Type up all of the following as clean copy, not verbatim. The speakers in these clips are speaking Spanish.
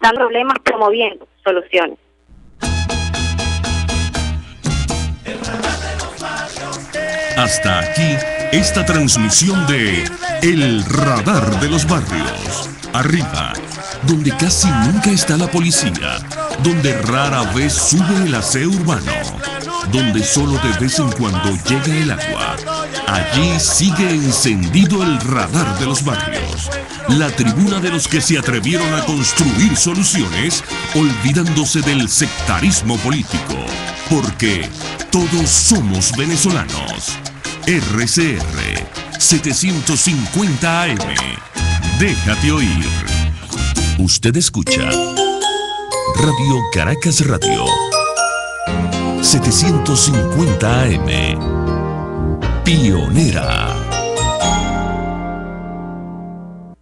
detectando problemas, promoviendo soluciones. Hasta aquí esta transmisión de El Radar de los Barrios. Arriba, donde casi nunca está la policía, donde rara vez sube el aseo urbano, donde solo de vez en cuando llega el agua. Allí sigue encendido el radar de los barrios, la tribuna de los que se atrevieron a construir soluciones, olvidándose del sectarismo político, porque todos somos venezolanos. RCR 750 AM. Déjate oír. Usted escucha Radio Caracas Radio 750 AM. Pionera.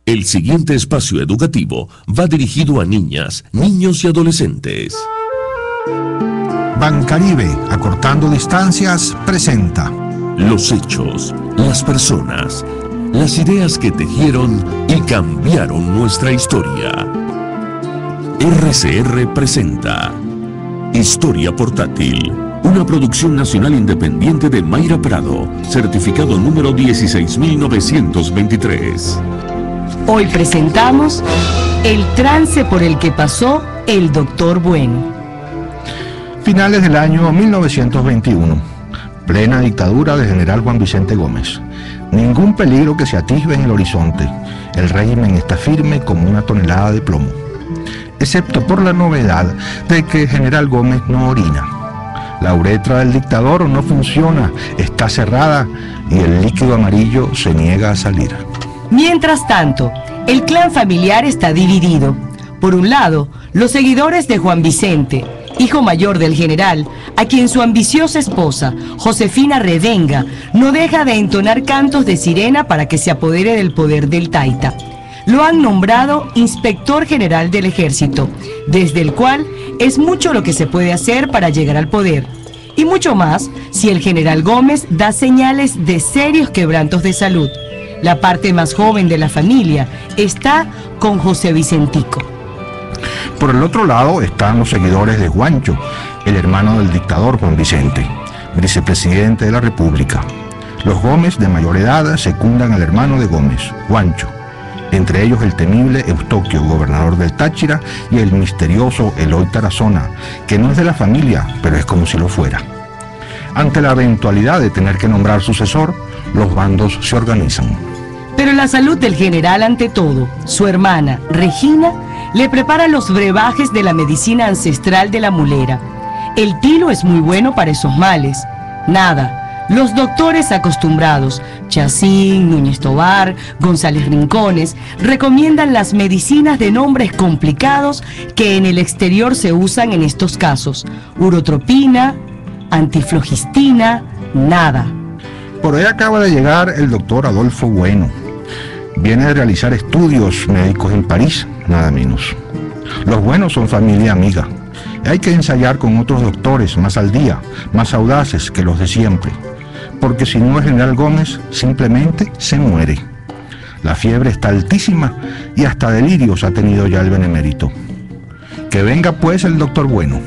El siguiente espacio educativo va dirigido a niñas, niños y adolescentes. Bancaribe, acortando distancias, presenta Los hechos, las personas, las ideas que tejieron y cambiaron nuestra historia. RCR presenta Historia Portátil, una producción nacional independiente de Mayra Prado, certificado número 16923. Hoy presentamos el trance por el que pasó el Doctor Bueno. finales del año 1921, plena dictadura del general Juan Vicente Gómez. Ningún peligro que se atisbe en el horizonte. El régimen está firme como una tonelada de plomo, excepto por la novedad de que el general Gómez no orina. La uretra del dictador no funciona, está cerrada y el líquido amarillo se niega a salir. Mientras tanto, el clan familiar está dividido. Por un lado, los seguidores de Juan Vicente, hijo mayor del general, a quien su ambiciosa esposa, Josefina Revenga, no deja de entonar cantos de sirena para que se apodere del poder del Taita. Lo han nombrado inspector general del ejército, desde el cual es mucho lo que se puede hacer para llegar al poder. Y mucho más si el general Gómez da señales de serios quebrantos de salud. La parte más joven de la familia está con José Vicentico. Por el otro lado están los seguidores de Juancho, el hermano del dictador Juan Vicente, vicepresidente de la República. Los Gómez de mayor edad secundan al hermano de Gómez, Juancho, entre ellos el temible Eustoquio, gobernador del Táchira, y el misterioso Eloy Tarazona, que no es de la familia, pero es como si lo fuera. Ante la eventualidad de tener que nombrar sucesor, los bandos se organizan. Pero la salud del general ante todo, su hermana, Regina, le prepara los brebajes de la medicina ancestral de la mulera. El tilo es muy bueno para esos males. Nada, los doctores acostumbrados, Chacín, Núñez Tobar, González Rincones, recomiendan las medicinas de nombres complicados que en el exterior se usan en estos casos. Urotropina, antiflogistina, nada. Por ahí acaba de llegar el doctor Adolfo Bueno. Viene de realizar estudios médicos en París, nada menos. Los Buenos son familia amiga. Hay que ensayar con otros doctores más al día, más audaces que los de siempre. Porque si no el general Gómez, simplemente se muere. La fiebre está altísima y hasta delirios ha tenido ya el benemérito. Que venga pues el doctor Bueno.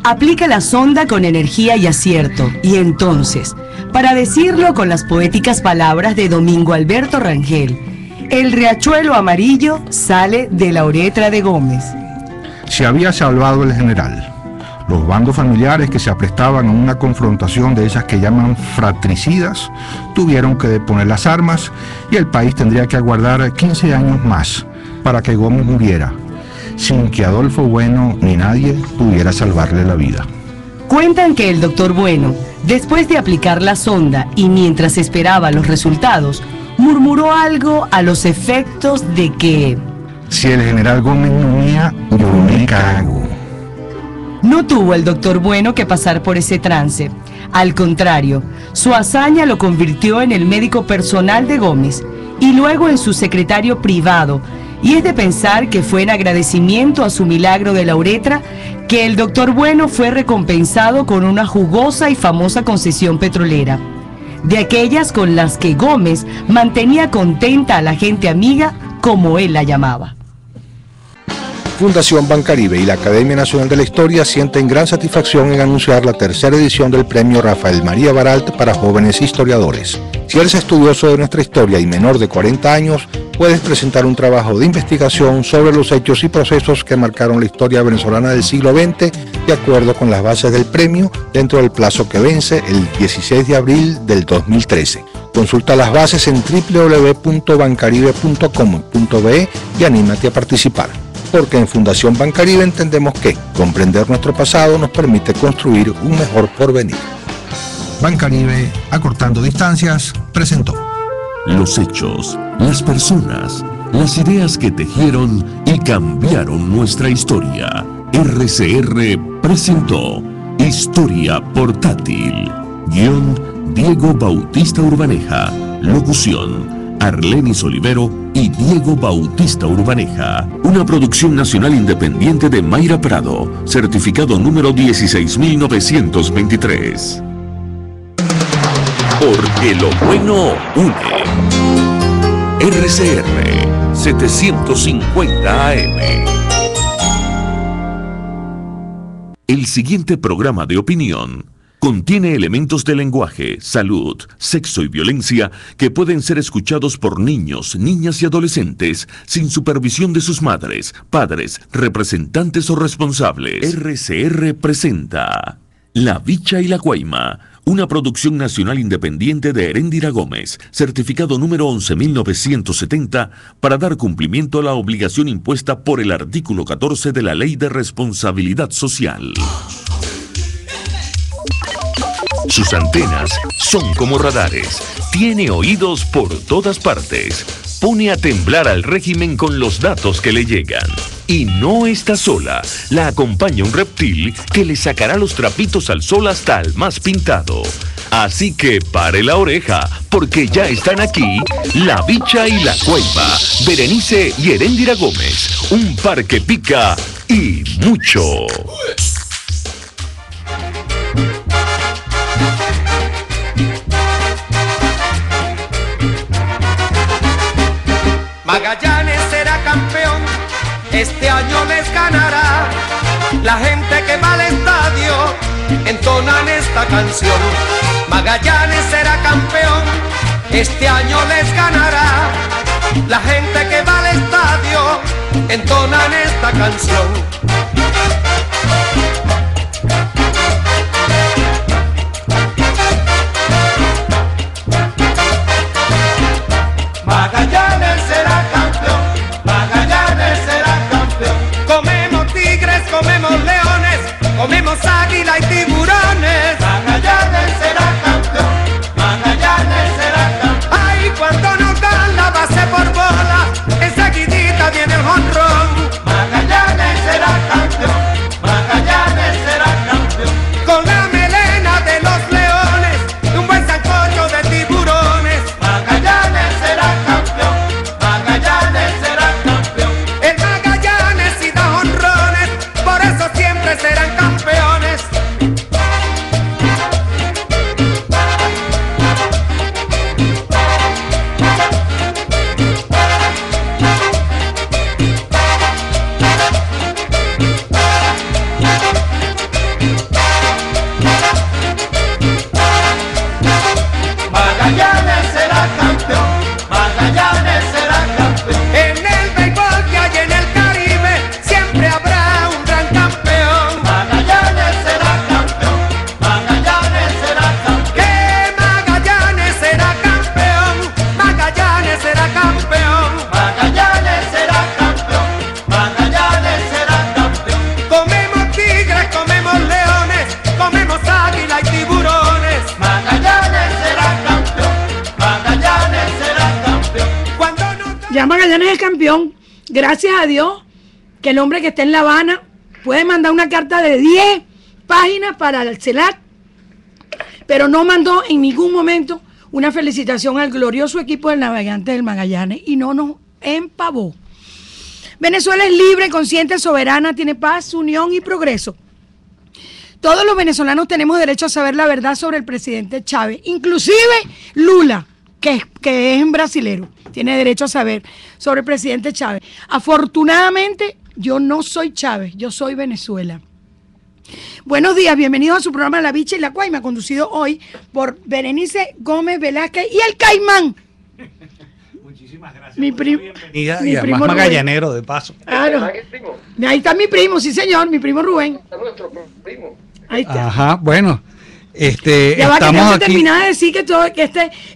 Aplica la sonda con energía y acierto, y entonces, para decirlo con las poéticas palabras de Domingo Alberto Rangel, el riachuelo amarillo sale de la uretra de Gómez. Se había salvado el general. Los bandos familiares que se aprestaban a una confrontación de esas que llaman fratricidas tuvieron que deponer las armas y el país tendría que aguardar 15 años más para que Gómez muriera, sin que Adolfo Bueno ni nadie pudiera salvarle la vida. Cuentan que el doctor Bueno, después de aplicar la sonda y mientras esperaba los resultados, murmuró algo a los efectos de que... Si el general Gómez no mía, yo me cago. No tuvo el doctor Bueno que pasar por ese trance. Al contrario, su hazaña lo convirtió en el médico personal de Gómez y luego en su secretario privado. Y es de pensar que fue en agradecimiento a su milagro de la uretra que el doctor Bueno fue recompensado con una jugosa y famosa concesión petrolera, de aquellas con las que Gómez mantenía contenta a la gente amiga, como él la llamaba. Fundación Bancaribe y la Academia Nacional de la Historia sienten gran satisfacción en anunciar la tercera edición del Premio Rafael María Baralt para jóvenes historiadores. Si eres estudioso de nuestra historia y menor de 40 años, puedes presentar un trabajo de investigación sobre los hechos y procesos que marcaron la historia venezolana del siglo XX, de acuerdo con las bases del premio, dentro del plazo que vence el 16 de abril del 2013. Consulta las bases en www.bancaribe.com.be y anímate a participar. Porque en Fundación Bancaribe entendemos que comprender nuestro pasado nos permite construir un mejor porvenir. Bancaribe, acortando distancias, presentó. Los hechos, las personas, las ideas que tejieron y cambiaron nuestra historia. RCR presentó Historia Portátil. Guión Diego Bautista Urbaneja. Locución Arlenis Olivero y Diego Bautista Urbaneja. Una producción nacional independiente de Mayra Prado, certificado número 16923. Porque lo bueno une. RCR 750 AM. El siguiente programa de opinión contiene elementos de lenguaje, salud, sexo y violencia que pueden ser escuchados por niños, niñas y adolescentes sin supervisión de sus madres, padres, representantes o responsables. RCR presenta La Bicha y la Guaima, una producción nacional independiente de Heréndira Gómez, certificado número 11.970, para dar cumplimiento a la obligación impuesta por el artículo 14 de la Ley de Responsabilidad Social. Sus antenas son como radares. Tiene oídos por todas partes. Pone a temblar al régimen con los datos que le llegan. Y no está sola. La acompaña un reptil que le sacará los trapitos al sol hasta el más pintado. Así que pare la oreja, porque ya están aquí La Bicha y la Guaima, Berenice y Heréndira Gómez. Un par que pica y mucho. Magallanes será campeón, este año les ganará. La gente que va al estadio entonan esta canción. Magallanes será campeón, este año les ganará. La gente que va al estadio entonan esta canción. Magallanes será campeón, Magallanes será campeón. Comemos tigres, comemos leones, comemos águila y tiburones. Magallanes será campeón, Magallanes será campeón. Ay, cuando nos dan la base por bola, enseguidita viene el jonrón. Magallanes será campeón, Magallanes será campeón. Con la melena de los leones, un buen sancocho de tiburones. Magallanes será campeón, Magallanes será campeón. El Magallanes y da jonrones, por eso siempre serán campeones. Magallanes será campeón, Magallanes será campeón. En el béisbol que hay en el Caribe siempre habrá un gran campeón. Magallanes será campeón, Magallanes será campeón. Que Magallanes será campeón, Magallanes será campeón. Magallanes será campeón, Magallanes será campeón. Comemos tigres, comemos leones, comemos águila y tiburones. Magallanes será campeón, Magallanes será campeón. Cuando no... Ya Magallanes es campeón. Gracias a Dios que el hombre que está en La Habana puede mandar una carta de 10 páginas para el CELAC, pero no mandó en ningún momento una felicitación al glorioso equipo del Navegantes del Magallanes y no nos empavó. Venezuela es libre, consciente, soberana, tiene paz, unión y progreso. Todos los venezolanos tenemos derecho a saber la verdad sobre el presidente Chávez, inclusive Lula, que es un brasilero, tiene derecho a saber sobre el presidente Chávez. Afortunadamente, Yo no soy Chávez, yo soy Venezuela. Buenos días, bienvenidos a su programa La Bicha y la Cuaima, conducido hoy por Berenice Gómez Velázquez y el Caimán. Muchísimas gracias. Mi primo, Bienvenida mi y además primo Rubén. magallanero de paso. Claro. Ahí está mi primo, sí señor, mi primo Rubén. Nuestro primo. Ahí está. Ajá, bueno. Ya va, que Estamos tengo que aquí. terminar de decir que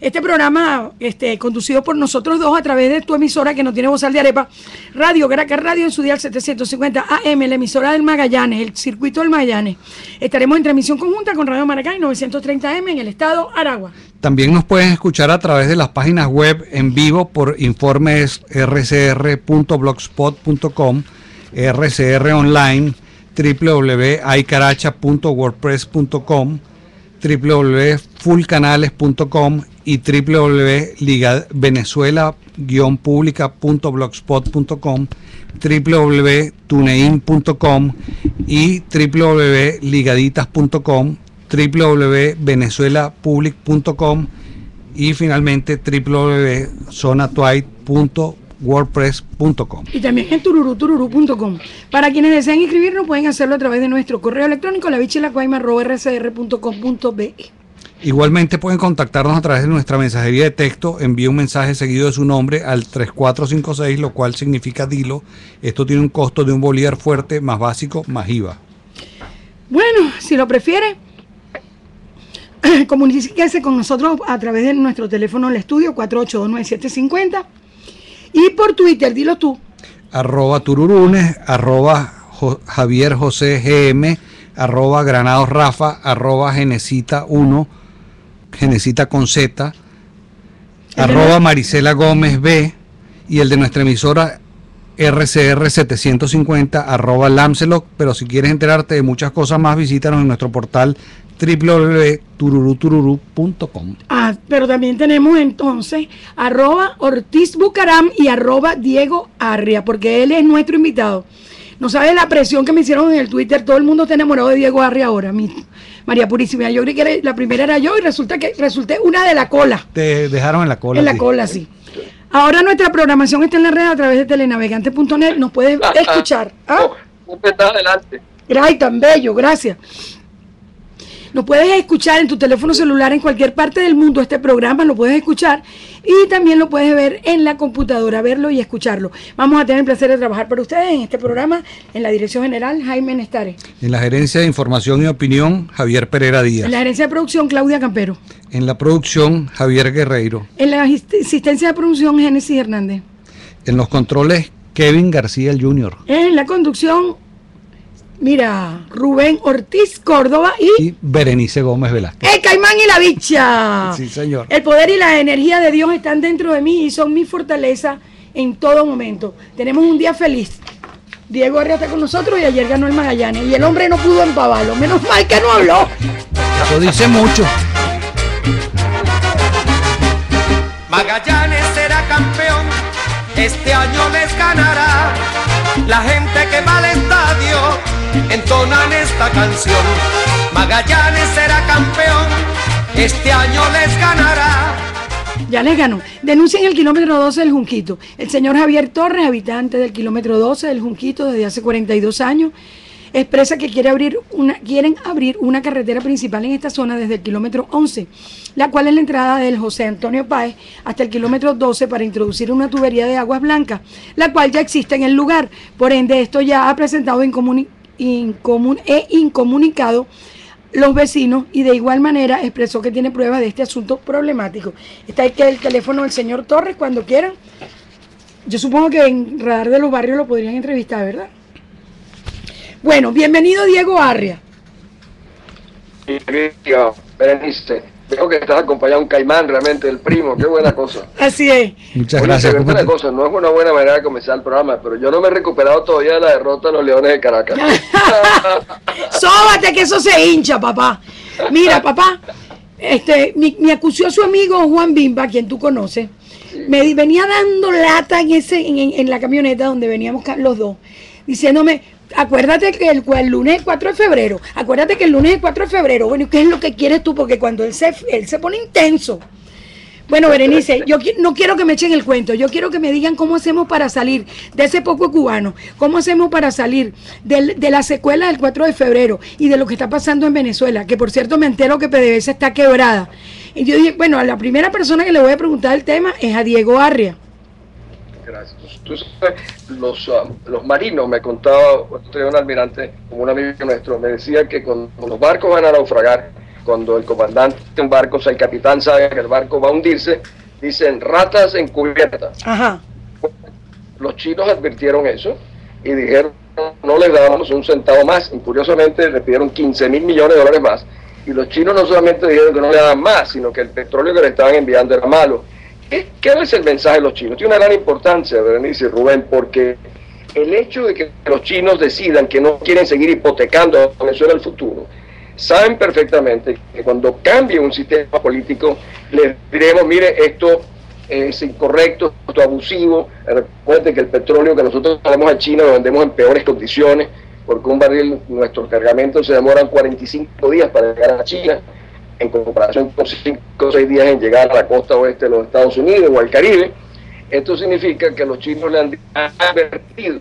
este programa, conducido por nosotros dos a través de tu emisora que no tiene bozal de arepa, Radio Caracas Radio en su dial 750 AM, la emisora del Magallanes, el circuito del Magallanes. Estaremos en transmisión conjunta con Radio Maracay 930 AM en el estado Aragua. También nos pueden escuchar a través de las páginas web en vivo por informes rcr.blogspot.com, RCR Online, www.aycaracha.wordpress.com, www.fullcanales.com y www.venezuela-publica.blogspot.com, www.tunein.com y www.ligaditas.com, www.venezuelapublic.com y finalmente www.zonatwite.wordpress.com. Y también en tururú.com. Para quienes desean inscribirnos pueden hacerlo a través de nuestro correo electrónico labichelacuaima@rcr.com.be. Igualmente pueden contactarnos a través de nuestra mensajería de texto. Envíe un mensaje seguido de su nombre al 3456, lo cual significa Dilo. Esto tiene un costo de $1 fuerte más básico más IVA. Bueno, si lo prefiere, comuníquese con nosotros a través de nuestro teléfono en el estudio 4829750 y por Twitter, dilo tú. @tururunes, Javier José GM, @Granados Rafa, @Genesita1, Genesita con Z, Marisela Gómez B y el de nuestra emisora RCR 750, @Lamcelot. Pero si quieres enterarte de muchas cosas más, visítanos en nuestro portal www.tururutururu.com. Pero también tenemos entonces @Ortiz Bucaram y @Diego Arria, porque él es nuestro invitado. No sabes la presión que me hicieron en el Twitter, todo el mundo está enamorado de Diego Arria ahora, María Purísima. Yo creí que la primera era yo y resulté una de la cola. Te dejaron en la cola. En la cola, sí. Ahora nuestra programación está en la red a través de telenavegante.net. Nos puedes escuchar. Está adelante. Ay, tan bello, gracias. Nos puedes escuchar en tu teléfono celular en cualquier parte del mundo. Este programa lo puedes escuchar y también lo puedes ver en la computadora, verlo y escucharlo. Vamos a tener el placer de trabajar para ustedes en este programa en la dirección general Jaime Nestare. En la gerencia de información y opinión, Javier Pereira Díaz. En la gerencia de producción, Claudia Campero. En la producción, Javier Guerreiro. En la asistencia de producción, Génesis Hernández. En los controles, Kevin García el Jr. En la conducción, Rubén Ortiz Córdoba y Berenice Gómez Velázquez. el Caimán y la Bicha. Sí, señor. El poder y la energía de Dios están dentro de mí y son mi fortaleza en todo momento. Tenemos un día feliz. Diego Arria está con nosotros y ayer ganó el Magallanes y el hombre no pudo empavarlo. Menos mal que no habló. Eso dice mucho. Magallanes será campeón, este año les ganará. La gente que va al estadio entonan esta canción. Magallanes será campeón, este año les ganará. Ya les ganó. Denuncian el kilómetro 12 del Junquito. El señor Javier Torres, habitante del kilómetro 12 del Junquito desde hace 42 años, expresa que quieren abrir una carretera principal en esta zona desde el kilómetro 11, la cual es la entrada del José Antonio Páez hasta el kilómetro 12 para introducir una tubería de aguas blancas, la cual ya existe en el lugar. Por ende, esto ya ha presentado incomunicado los vecinos y de igual manera expresó que tiene pruebas de este asunto problemático. Está aquí el teléfono del señor Torres cuando quieran. Yo supongo que en Radar de los Barrios lo podrían entrevistar, ¿verdad? Bueno, bienvenido Diego Arria. Berenice, veo que estás acompañado de un Caimán realmente, el primo, qué buena cosa. Así es. Muchas Oye, gracias. te cuento una cosa, no es una buena manera de comenzar el programa, pero yo no me he recuperado todavía de la derrota de los Leones de Caracas. Sóbate que eso se hincha, papá. Mira, papá, me acusó su amigo Juan Bimba, quien tú conoces. Me venía dando lata en la camioneta donde veníamos los dos, diciéndome, acuérdate que el lunes es 4 de febrero, Bueno, ¿qué es lo que quieres tú? Porque cuando él se pone intenso, Bueno, Berenice, no quiero que me echen el cuento, yo quiero que me digan cómo hacemos para salir de ese poco cubano, cómo hacemos para salir de la secuela del 4 de febrero y de lo que está pasando en Venezuela, que por cierto me entero que PDVSA está quebrada. Y yo dije, bueno, a la primera persona que le voy a preguntar el tema es a Diego Arria. Gracias. Tú sabes, los marinos, me contaba un almirante, como un amigo nuestro, me decía que cuando los barcos van a naufragar, cuando el comandante de un barco, o sea, el capitán sabe que el barco va a hundirse, dicen ratas encubiertas. Ajá. Los chinos advirtieron eso y dijeron, no les dábamos un centavo más, y curiosamente le pidieron 15.000 millones de dólares más, y los chinos no solamente dijeron que no le daban más, sino que el petróleo que le estaban enviando era malo. ¿Qué es el mensaje de los chinos? Tiene una gran importancia, Berenice y Rubén, porque el hecho de que los chinos decidan que no quieren seguir hipotecando a Venezuela el futuro, saben perfectamente que cuando cambie un sistema político, les diremos, mire, esto es incorrecto, esto es abusivo. Recuerden que el petróleo que nosotros vendemos a China lo vendemos en peores condiciones, porque un barril, nuestros cargamentos se demoran 45 días para llegar a China, en comparación con 5 o 6 días en llegar a la costa oeste de los Estados Unidos o al Caribe. Esto significa que los chinos le han advertido.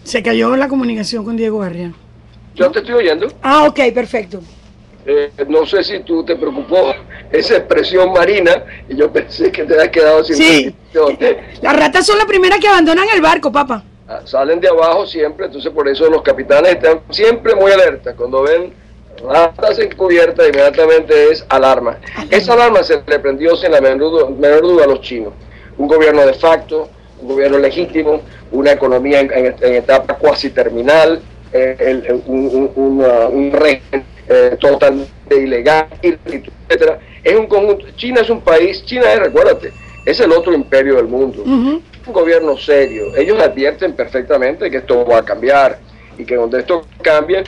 Se cayó la comunicación con Diego Arria. Yo te estoy oyendo. Ah, ok, perfecto. No sé si tú te preocupó esa expresión marina y yo pensé que te habías quedado sin Sí. Las ratas son las primeras que abandonan el barco, papá. Salen de abajo siempre, entonces por eso los capitanes están siempre muy alertas. Cuando ven ratas encubiertas, inmediatamente es alarma. Esa alarma se le prendió sin la menor duda a los chinos. Un gobierno de facto, un gobierno legítimo, una economía en etapa cuasi terminal, un régimen totalmente ilegal, etcétera. Es un conjunto. China es un país, China es, recuérdate, es el otro imperio del mundo. Un gobierno serio. Ellos advierten perfectamente que esto va a cambiar y que donde esto cambie,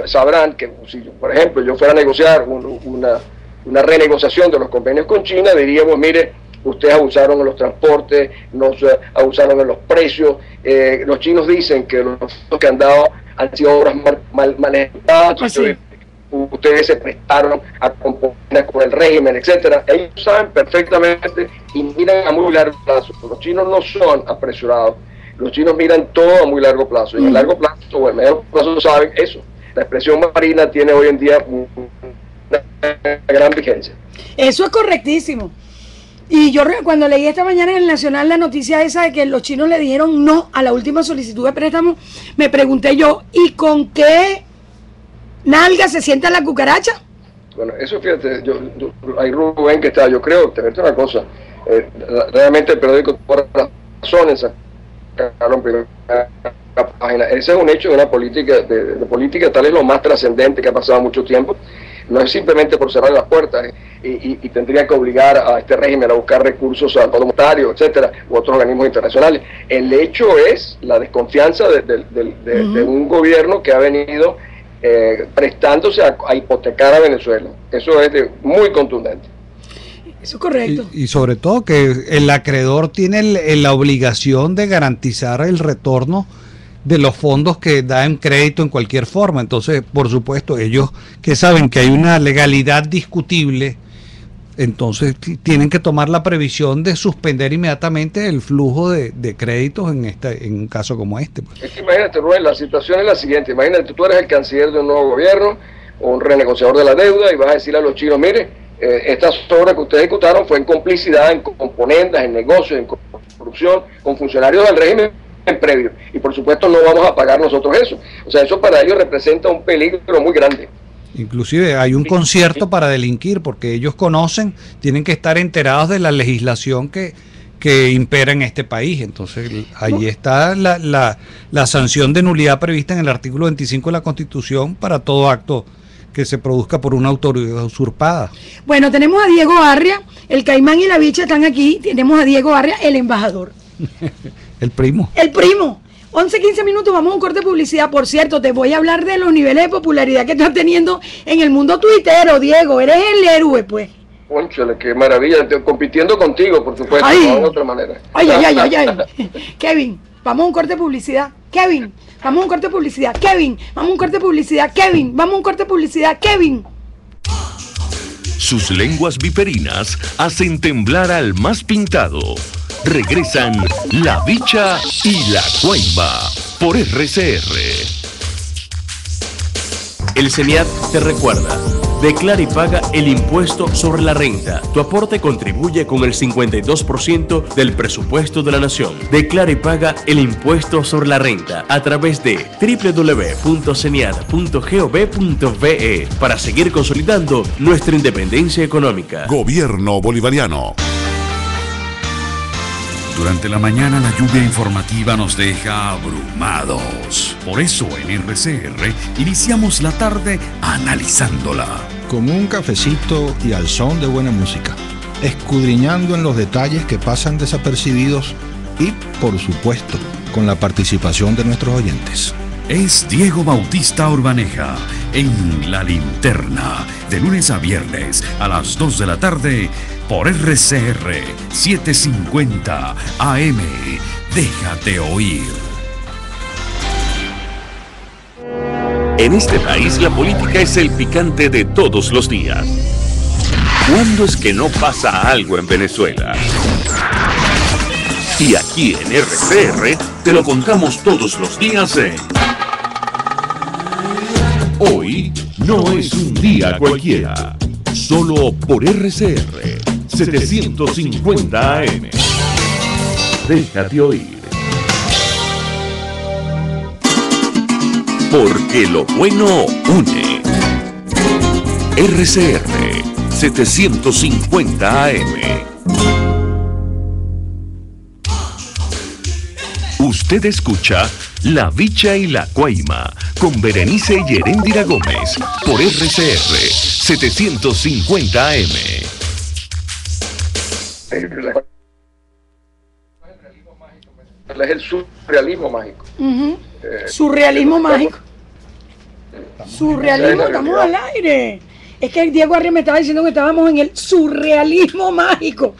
sabrán que si, por ejemplo, yo fuera a negociar una renegociación de los convenios con China, diríamos, mire, ustedes abusaron en los transportes, nos abusaron en los precios. Los chinos dicen que los que han dado han sido obras mal ejecutadas. Ustedes se prestaron a componer con el régimen, etcétera. Ellos saben perfectamente y miran a muy largo plazo. Los chinos no son apresurados. Los chinos miran todo a muy largo plazo. Y a largo plazo, o a medio plazo, saben eso. La expresión marina tiene hoy en día una gran vigencia. Eso es correctísimo. Y yo cuando leí esta mañana en el Nacional la noticia esa de que los chinos le dijeron no a la última solicitud de préstamo, me pregunté yo, ¿y con qué nalga se sienta la cucaracha? Bueno, eso fíjate, hay Rubén que está, yo creo, te meto una cosa, realmente el periódico por razones sacaron primera página. Ese es un hecho de una política, de política, tal es lo más trascendente que ha pasado mucho tiempo. No es simplemente por cerrar las puertas y tendría que obligar a este régimen a buscar recursos al Fondo Monetario, etcétera, u otros organismos internacionales. El hecho es la desconfianza de un gobierno que ha venido prestándose a hipotecar a Venezuela. Eso es muy contundente. Eso es correcto. Y sobre todo que el acreedor tiene la obligación de garantizar el retorno de los fondos que da en crédito en cualquier forma. Entonces, por supuesto, ellos que saben que hay una legalidad discutible, entonces tienen que tomar la previsión de suspender inmediatamente el flujo de créditos en un caso como este. Es que imagínate, Rubén, la situación es la siguiente. Imagínate, tú eres el canciller de un nuevo gobierno o un renegociador de la deuda y vas a decirle a los chinos, mire, estas obras que ustedes ejecutaron fue en complicidad, en componendas, en negocios, en corrupción, con funcionarios del régimen previo, y por supuesto no vamos a pagar nosotros eso. O sea, eso para ellos representa un peligro muy grande. Inclusive hay un concierto para delinquir, porque ellos conocen, tienen que estar enterados de la legislación que impera en este país. Entonces ahí está la sanción de nulidad prevista en el artículo 25 de la Constitución para todo acto que se produzca por una autoridad usurpada. Bueno, tenemos a Diego Arria, el Caimán y la Bicha están aquí, tenemos a Diego Arria, el embajador. El primo. El primo. 11-15 minutos, vamos a un corte de publicidad. Por cierto, te voy a hablar de los niveles de popularidad que estás teniendo en el mundo tuitero, Diego. Eres el héroe, pues. Cónchale, qué maravilla. Compitiendo contigo, por supuesto, Ay. no de otra manera. Ay. Kevin, vamos a un corte de publicidad. Kevin, vamos a un corte de publicidad. Kevin, vamos a un corte de publicidad. Kevin, vamos a un corte de publicidad. Kevin. Sus lenguas viperinas hacen temblar al más pintado. Regresan La Bicha y La Cuaima por RCR. El CENIAT te recuerda. Declara y paga el impuesto sobre la renta. Tu aporte contribuye con el 52% del presupuesto de la nación. Declara y paga el impuesto sobre la renta a través de www.ceniat.gov.be para seguir consolidando nuestra independencia económica. Gobierno bolivariano. Durante la mañana la lluvia informativa nos deja abrumados. Por eso en RCR iniciamos la tarde analizándola. Con un cafecito y al son de buena música, escudriñando en los detalles que pasan desapercibidos y, por supuesto, con la participación de nuestros oyentes. Es Diego Bautista Urbaneja en La Linterna, de lunes a viernes a las 2 de la tarde por RCR 750 AM. Déjate oír. En este país la política es el picante de todos los días. ¿Cuándo es que no pasa algo en Venezuela? Y aquí en RCR te lo contamos todos los días en Hoy no es un día cualquiera. Solo por RCR 750 AM. Déjate oír. Porque lo bueno une. RCR 750 AM. Usted escucha La Bicha y La Cuaima con Berenice y Heréndira Gómez por RCR 750 AM. Es el surrealismo mágico. Surrealismo mágico. Surrealismo, estamos al aire. Es que Diego Arriba me estaba diciendo que estábamos en el surrealismo mágico.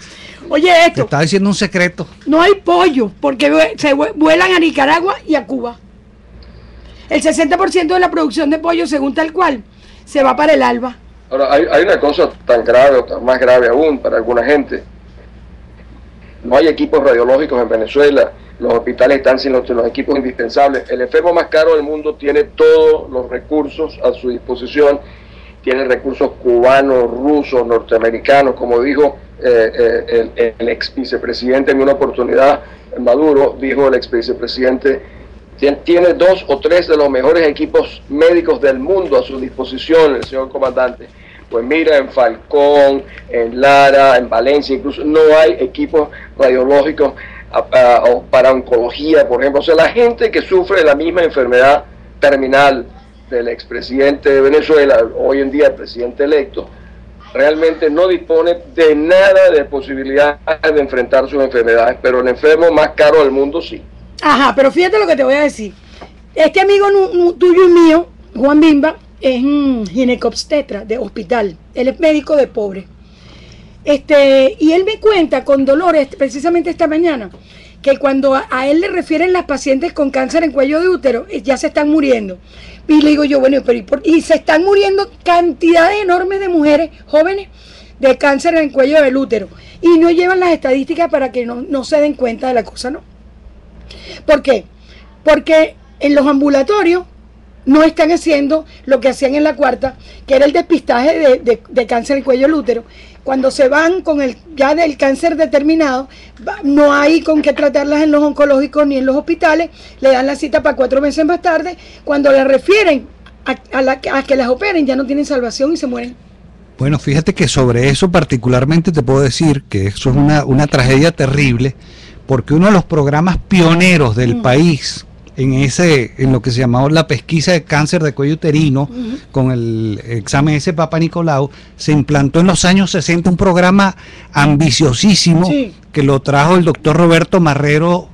Oye, esto. Te estaba diciendo un secreto. No hay pollo, porque se vuelan a Nicaragua y a Cuba. El 60% de la producción de pollo, según tal cual, se va para el ALBA. Ahora, hay una cosa tan grave, o más grave aún para alguna gente. No hay equipos radiológicos en Venezuela. Los hospitales están sin los equipos indispensables. El enfermo más caro del mundo tiene todos los recursos a su disposición. Tiene recursos cubanos, rusos, norteamericanos, como dijo el ex vicepresidente en una oportunidad, Maduro, dijo el ex vicepresidente, tiene 2 o 3 de los mejores equipos médicos del mundo a su disposición, el señor comandante. Pues mira, en Falcón, en Lara, en Valencia, incluso no hay equipos radiológicos para oncología, por ejemplo. O sea, la gente que sufre de la misma enfermedad terminal del expresidente de Venezuela, hoy en día el presidente electo, realmente no dispone de nada de posibilidad de enfrentar sus enfermedades, pero el enfermo más caro del mundo sí. Ajá, pero fíjate lo que te voy a decir. Este amigo tuyo y mío, Juan Bimba, es un ginecobstetra de hospital. Él es médico de pobre. Y él me cuenta con dolores, precisamente esta mañana, que cuando a él le refieren las pacientes con cáncer en cuello de útero, ya se están muriendo. Y le digo yo, bueno, y se están muriendo cantidades enormes de mujeres jóvenes de cáncer en cuello del útero. Y no llevan las estadísticas para que no se den cuenta de la cosa, ¿no? ¿Por qué? Porque en los ambulatorios no están haciendo lo que hacían en la cuarta, que era el despistaje de cáncer en cuello del útero. Cuando se van con ya del cáncer determinado, no hay con qué tratarlas en los oncológicos ni en los hospitales, le dan la cita para 4 meses más tarde. Cuando las refieren a que las operen, ya no tienen salvación y se mueren. Bueno, fíjate que sobre eso particularmente te puedo decir que eso es una tragedia terrible, porque uno de los programas pioneros del país en lo que se llamaba la pesquisa de cáncer de cuello uterino, con el examen ese Papa Nicolau, se implantó en los años 60 un programa ambiciosísimo que lo trajo el doctor Roberto Marrero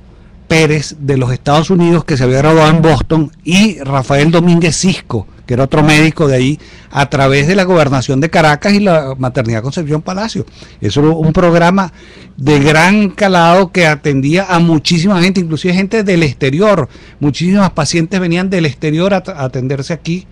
Pérez de los Estados Unidos, que se había graduado en Boston, y Rafael Domínguez Cisco, que era otro médico de ahí, a través de la Gobernación de Caracas y la Maternidad Concepción Palacio. Eso era un programa de gran calado que atendía a muchísima gente, inclusive gente del exterior. Muchísimas pacientes venían del exterior a atenderse aquí.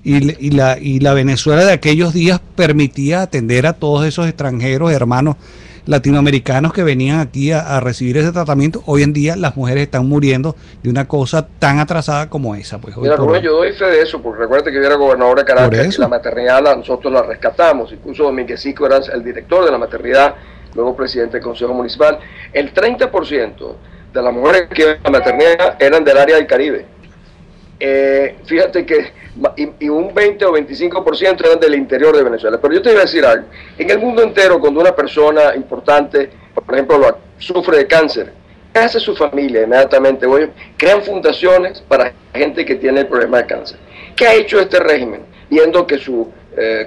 Y la Venezuela de aquellos días permitía atender a todos esos extranjeros, hermanos latinoamericanos que venían aquí a recibir ese tratamiento. Hoy en día las mujeres están muriendo de una cosa tan atrasada como esa. Pues, mira, Rubén, yo doy fe de eso, porque recuerda que yo era gobernador de Caracas y la maternidad nosotros la rescatamos. Incluso Domínguez Sico era el director de la maternidad, luego presidente del Consejo Municipal. El 30% de las mujeres que iban a la maternidad eran del área del Caribe. Fíjate que y un 20 o 25% eran del interior de Venezuela. Pero yo te iba a decir algo, en el mundo entero, cuando una persona importante, por ejemplo, sufre de cáncer, ¿qué hace su familia inmediatamente? Crean fundaciones para gente que tiene el problema de cáncer. ¿Qué ha hecho este régimen? Viendo que su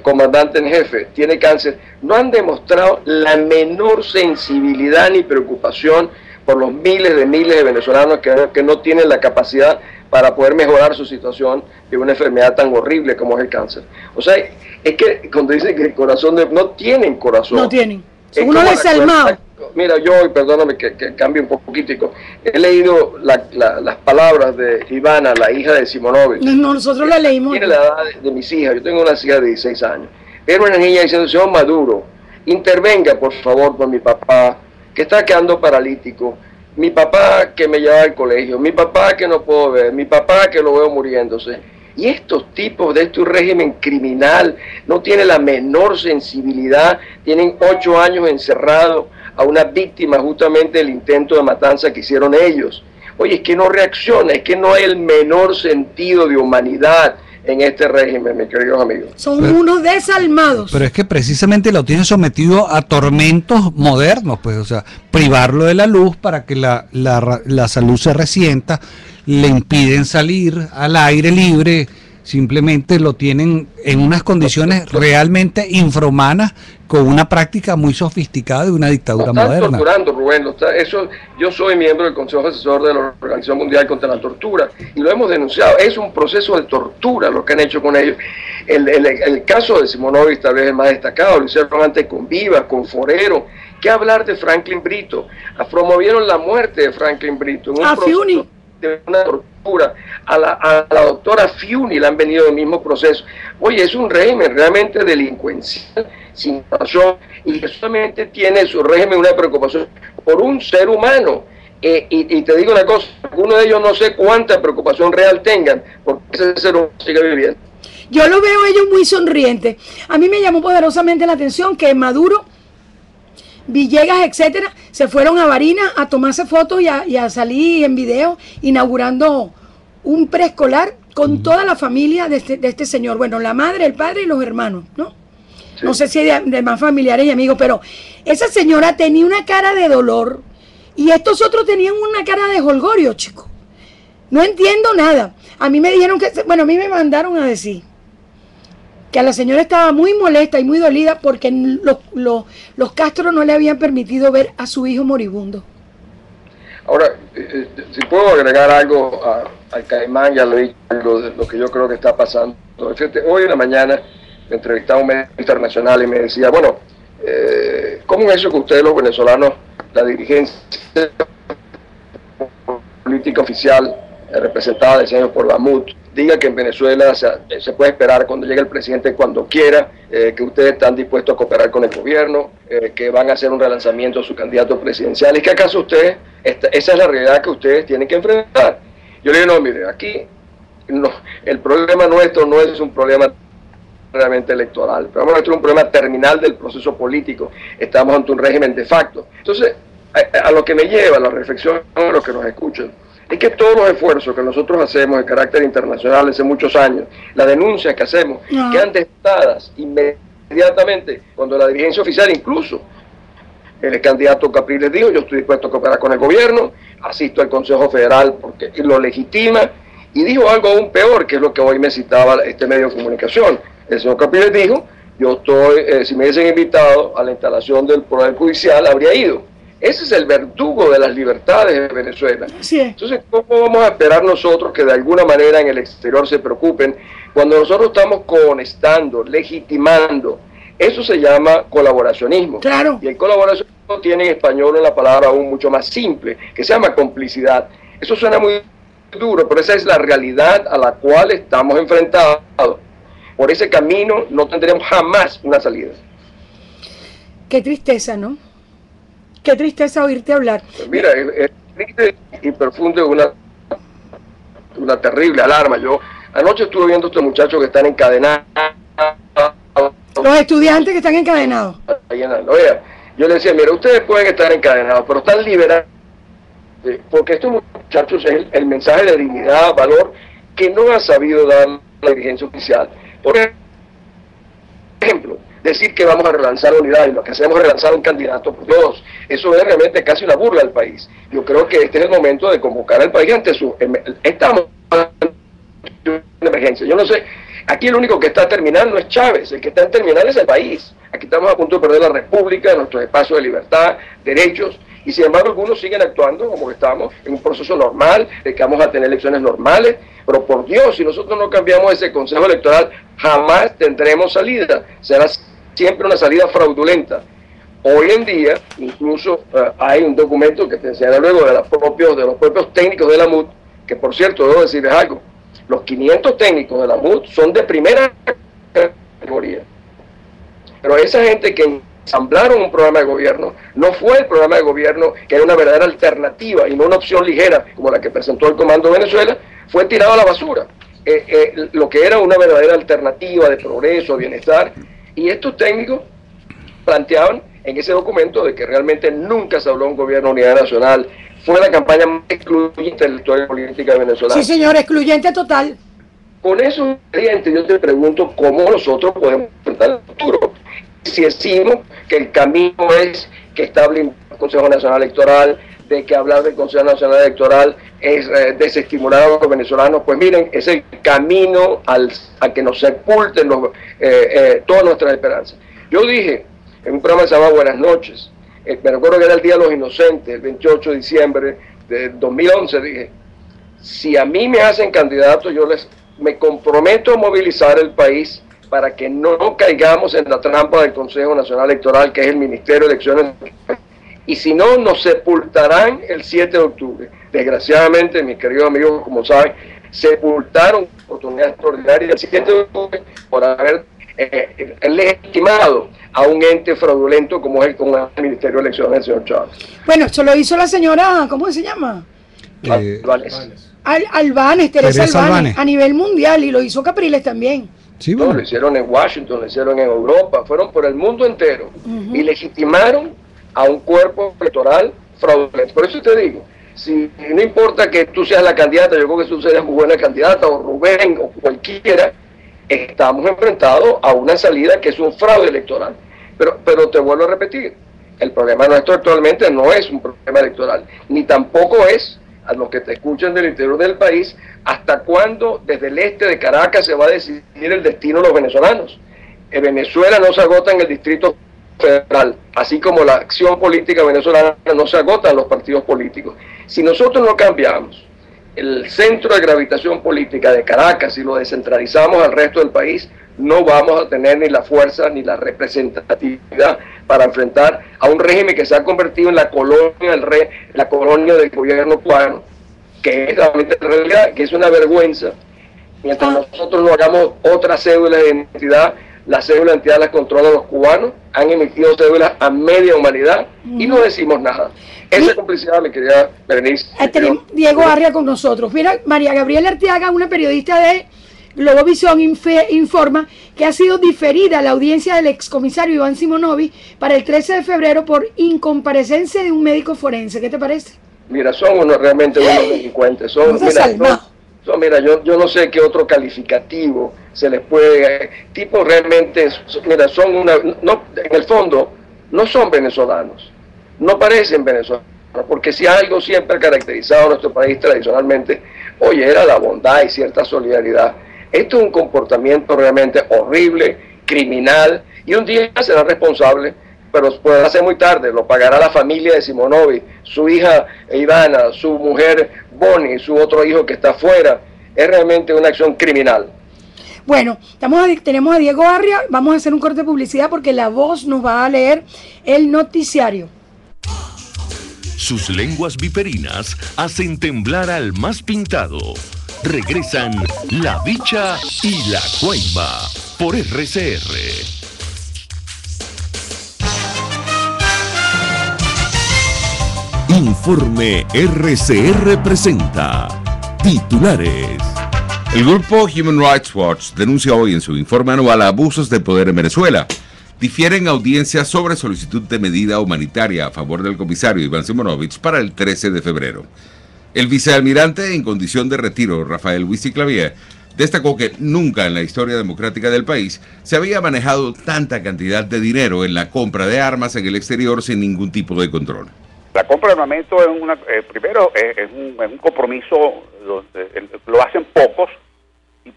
comandante en jefe tiene cáncer, no han demostrado la menor sensibilidad ni preocupación por los miles de venezolanos que no tienen la capacidad para poder mejorar su situación de una enfermedad tan horrible como es el cáncer. O sea, es que cuando dicen que el corazón no tienen corazón. No tienen. Son unos desalmados. Mira, yo, perdóname que cambie un poquitico, he leído las palabras de Ivana, la hija de Simonovic. No, nosotros la leímos. Tiene la edad de mis hijas, yo tengo una hija de 16 años. Era una niña diciendo, señor Maduro, intervenga por favor por mi papá, que está quedando paralítico. Mi papá que me lleva al colegio, mi papá que no puedo ver, mi papá que lo veo muriéndose. Y estos tipos de este régimen criminal no tienen la menor sensibilidad, tienen 8 años encerrados a una víctima justamente del intento de matanza que hicieron ellos. Oye, es que no reacciona, es que no hay el menor sentido de humanidad en este régimen, mis queridos amigos. Son unos desalmados. Pero es que precisamente lo tienen sometido a tormentos modernos, pues, o sea, privarlo de la luz para que la salud se resienta, le impiden salir al aire libre, simplemente lo tienen en unas condiciones realmente infrahumanas, con una práctica muy sofisticada de una dictadura moderna. Están torturando, Rubén. Yo soy miembro del Consejo Asesor de la Organización Mundial contra la Tortura y lo hemos denunciado. Es un proceso de tortura lo que han hecho con ellos. El caso de Simonovic tal vez es más destacado. Lo hicieron antes con Vivas, con Forero. ¿Qué hablar de Franklin Brito? Promovieron la muerte de Franklin Brito. En un proceso de una tortura. A la doctora Fiuni le han venido el mismo proceso. Oye, es un régimen realmente delincuencial, sin razón, y que solamente tiene su régimen una preocupación por un ser humano. Y te digo una cosa, algunos de ellos no sé cuánta preocupación real tengan, porque ese ser humano sigue viviendo. Yo lo veo ellos muy sonrientes. A mí me llamó poderosamente la atención que Maduro, Villegas, etcétera, se fueron a Barinas a tomarse fotos y a salir en video inaugurando un preescolar con toda la familia de este señor. Bueno, la madre, el padre y los hermanos, ¿no? Sí. No sé si de más familiares y amigos, pero esa señora tenía una cara de dolor y estos otros tenían una cara de jolgorio, chicos. No entiendo nada. A mí me dijeron que, bueno, a mí me mandaron a decir que a la señora estaba muy molesta y muy dolida porque los Castro no le habían permitido ver a su hijo moribundo. Ahora, si puedo agregar algo al Caimán, ya lo he dicho, algo de lo que yo creo que está pasando. Fíjate, hoy en la mañana me entrevistaba un medio internacional y me decía, bueno, ¿cómo es eso que ustedes los venezolanos, la dirigencia política oficial representada del señor por la MUT, diga que en Venezuela se puede esperar cuando llegue el presidente cuando quiera, que ustedes están dispuestos a cooperar con el gobierno, que van a hacer un relanzamiento de su candidato presidencial? ¿Y que acaso ustedes, esa es la realidad que ustedes tienen que enfrentar? Yo le digo, no, mire, aquí no, el problema nuestro no es un problema realmente electoral, el problema nuestro es un problema terminal del proceso político. Estamos ante un régimen de facto. Entonces, a lo que me lleva la reflexión a los que nos escuchan, es que todos los esfuerzos que nosotros hacemos de carácter internacional hace muchos años, las denuncias que hacemos, quedan testadas inmediatamente cuando la dirigencia oficial, incluso el candidato Capriles dijo, yo estoy dispuesto a cooperar con el gobierno, asisto al Consejo Federal porque lo legitima, y dijo algo aún peor, que es lo que hoy me citaba este medio de comunicación. El señor Capriles dijo, yo estoy, si me hubiesen invitado a la instalación del Poder Judicial, habría ido. Ese es el verdugo de las libertades de Venezuela. Sí. Entonces, ¿cómo vamos a esperar nosotros que de alguna manera en el exterior se preocupen cuando nosotros estamos conectando, legitimando? Eso se llama colaboracionismo. Claro. Y el colaboracionismo tiene en español una palabra aún mucho más simple, que se llama complicidad. Eso suena muy duro, pero esa es la realidad a la cual estamos enfrentados. Por ese camino no tendremos jamás una salida. Qué tristeza, ¿no? Qué tristeza oírte hablar. Pues mira, es triste y profundo, una terrible alarma. Yo anoche estuve viendo a estos muchachos que están encadenados. Los estudiantes que están encadenados. Oye, yo le decía, mira, ustedes pueden estar encadenados, pero están liberados. Porque estos muchachos es el mensaje de dignidad, valor, que no ha sabido dar la dirigencia oficial. Por ejemplo, decir que vamos a relanzar la unidad y lo que hacemos es relanzar un candidato por todos, eso es realmente casi una burla al país. Yo creo que este es el momento de convocar al país ante su... Estamos en una emergencia. Yo no sé, aquí el único que está terminando es Chávez, el que está en terminal es el país. Aquí estamos a punto de perder la república, nuestros espacios de libertad, derechos, y sin embargo algunos siguen actuando como que estamos en un proceso normal, de que vamos a tener elecciones normales, pero por Dios, si nosotros no cambiamos ese consejo electoral, jamás tendremos salida, será siempre una salida fraudulenta. Hoy en día, incluso hay un documento que te enseñará luego de los propios técnicos de la MUD, que por cierto, debo decirles algo, los 500 técnicos de la MUD son de primera categoría, pero esa gente que ensamblaron un programa de gobierno, no fue el programa de gobierno que era una verdadera alternativa y no una opción ligera como la que presentó el Comando Venezuela, fue tirado a la basura. Lo que era una verdadera alternativa de progreso, bienestar, y estos técnicos planteaban en ese documento de que realmente nunca se habló de un gobierno de unidad nacional, fue la campaña más excluyente de la historia política venezolana. Sí, señor, excluyente total. Con esos ingredientes yo te pregunto cómo nosotros podemos enfrentar el futuro. Si decimos que el camino es que establezca el Consejo Nacional Electoral, de que hablar del Consejo Nacional Electoral es desestimular a los venezolanos, pues miren, es el camino a que nos sepulten todas nuestras esperanzas. Yo dije en un programa que se llama Buenas Noches, me recuerdo que era el Día de los Inocentes, el 28 de diciembre de 2011, dije, si a mí me hacen candidato, me comprometo a movilizar el país para que no caigamos en la trampa del Consejo Nacional Electoral, que es el Ministerio de Elecciones, y si no, nos sepultarán el 7 de octubre. Desgraciadamente, mis queridos amigos, como saben, sepultaron oportunidad extraordinaria el 7 de octubre por haber legitimado a un ente fraudulento como es el Ministerio de Elecciones del señor Chávez. Bueno, eso lo hizo la señora, ¿cómo se llama? Albanes, Teresa Albanes, a nivel mundial, y lo hizo Capriles también. Sí, bueno. Lo hicieron en Washington, lo hicieron en Europa, fueron por el mundo entero y legitimaron a un cuerpo electoral fraudulento. Por eso te digo, si no importa que tú seas la candidata, yo creo que tú serías muy buena candidata, o Rubén, o cualquiera, estamos enfrentados a una salida que es un fraude electoral. Pero te vuelvo a repetir, el problema nuestro actualmente no es un problema electoral, ni tampoco es, a los que te escuchan del interior del país, hasta cuándo desde el este de Caracas se va a decidir el destino de los venezolanos. En Venezuela no se agota en el Distrito Federal, así como la acción política venezolana no se agota en los partidos políticos. Si nosotros no cambiamos el centro de gravitación política de Caracas y lo descentralizamos al resto del país, no vamos a tener ni la fuerza ni la representatividad para enfrentar a un régimen que se ha convertido en la colonia del gobierno cubano, que es realmente la realidad, que es una vergüenza. Mientras nosotros no hagamos otra cédula de identidad, la cédula de identidad las controlan los cubanos, han emitido cédulas a media humanidad y no decimos nada. Esa complicidad me quería Berenice. Tenemos Diego Arria con nosotros. Mira, María Gabriela Arteaga, una periodista de Globovisión, informa que ha sido diferida la audiencia del excomisario Iván Simonovic para el 13 de febrero por incomparecencia de un médico forense. ¿Qué te parece? Mira, son realmente unos delincuentes. Mira, yo no sé qué otro calificativo se les puede... Tipo realmente, mira, en el fondo, no son venezolanos, no parecen venezolanos, porque si algo siempre ha caracterizado a nuestro país tradicionalmente, oye, era la bondad y cierta solidaridad. Esto es un comportamiento realmente horrible, criminal, y un día serán responsables pero podrá ser muy tarde, lo pagará la familia de Simonovic, su hija Ivana, su mujer Bonnie, su otro hijo que está afuera. Es realmente una acción criminal. Bueno, tenemos a Diego Arria, vamos a hacer un corte de publicidad porque La Voz nos va a leer el noticiario. Sus lenguas viperinas hacen temblar al más pintado. Regresan La Bicha y La Cuaimba por RCR. Informe RCR presenta titulares. El grupo Human Rights Watch denuncia hoy en su informe anual abusos de poder en Venezuela. Difieren audiencias sobre solicitud de medida humanitaria a favor del comisario Iván Simonovic para el 13 de febrero. El vicealmirante en condición de retiro, Rafael Huici-Clavier, destacó que nunca en la historia democrática del país se había manejado tanta cantidad de dinero en la compra de armas en el exterior sin ningún tipo de control. La compra de armamento es un compromiso, lo hacen pocos,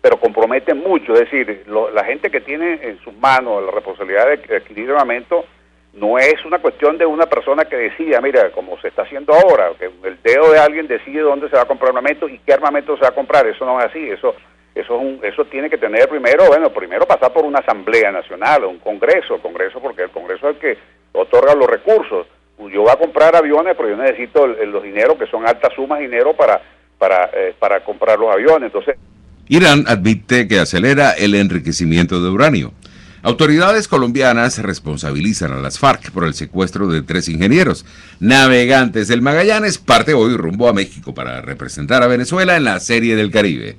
pero comprometen mucho. Es decir, la gente que tiene en sus manos la responsabilidad de adquirir armamento no es una cuestión de una persona que decida, mira, como se está haciendo ahora, que el dedo de alguien decide dónde se va a comprar armamento y qué armamento se va a comprar. Eso no es así. Eso tiene que tener primero pasar por una asamblea nacional o un congreso, porque el congreso es el que otorga los recursos. Yo voy a comprar aviones, pero yo necesito los dineros, que son altas sumas de dinero para comprar los aviones. Entonces, Irán admite que acelera el enriquecimiento de uranio. Autoridades colombianas responsabilizan a las FARC por el secuestro de 3 ingenieros. Navegantes del Magallanes parte hoy rumbo a México para representar a Venezuela en la Serie del Caribe.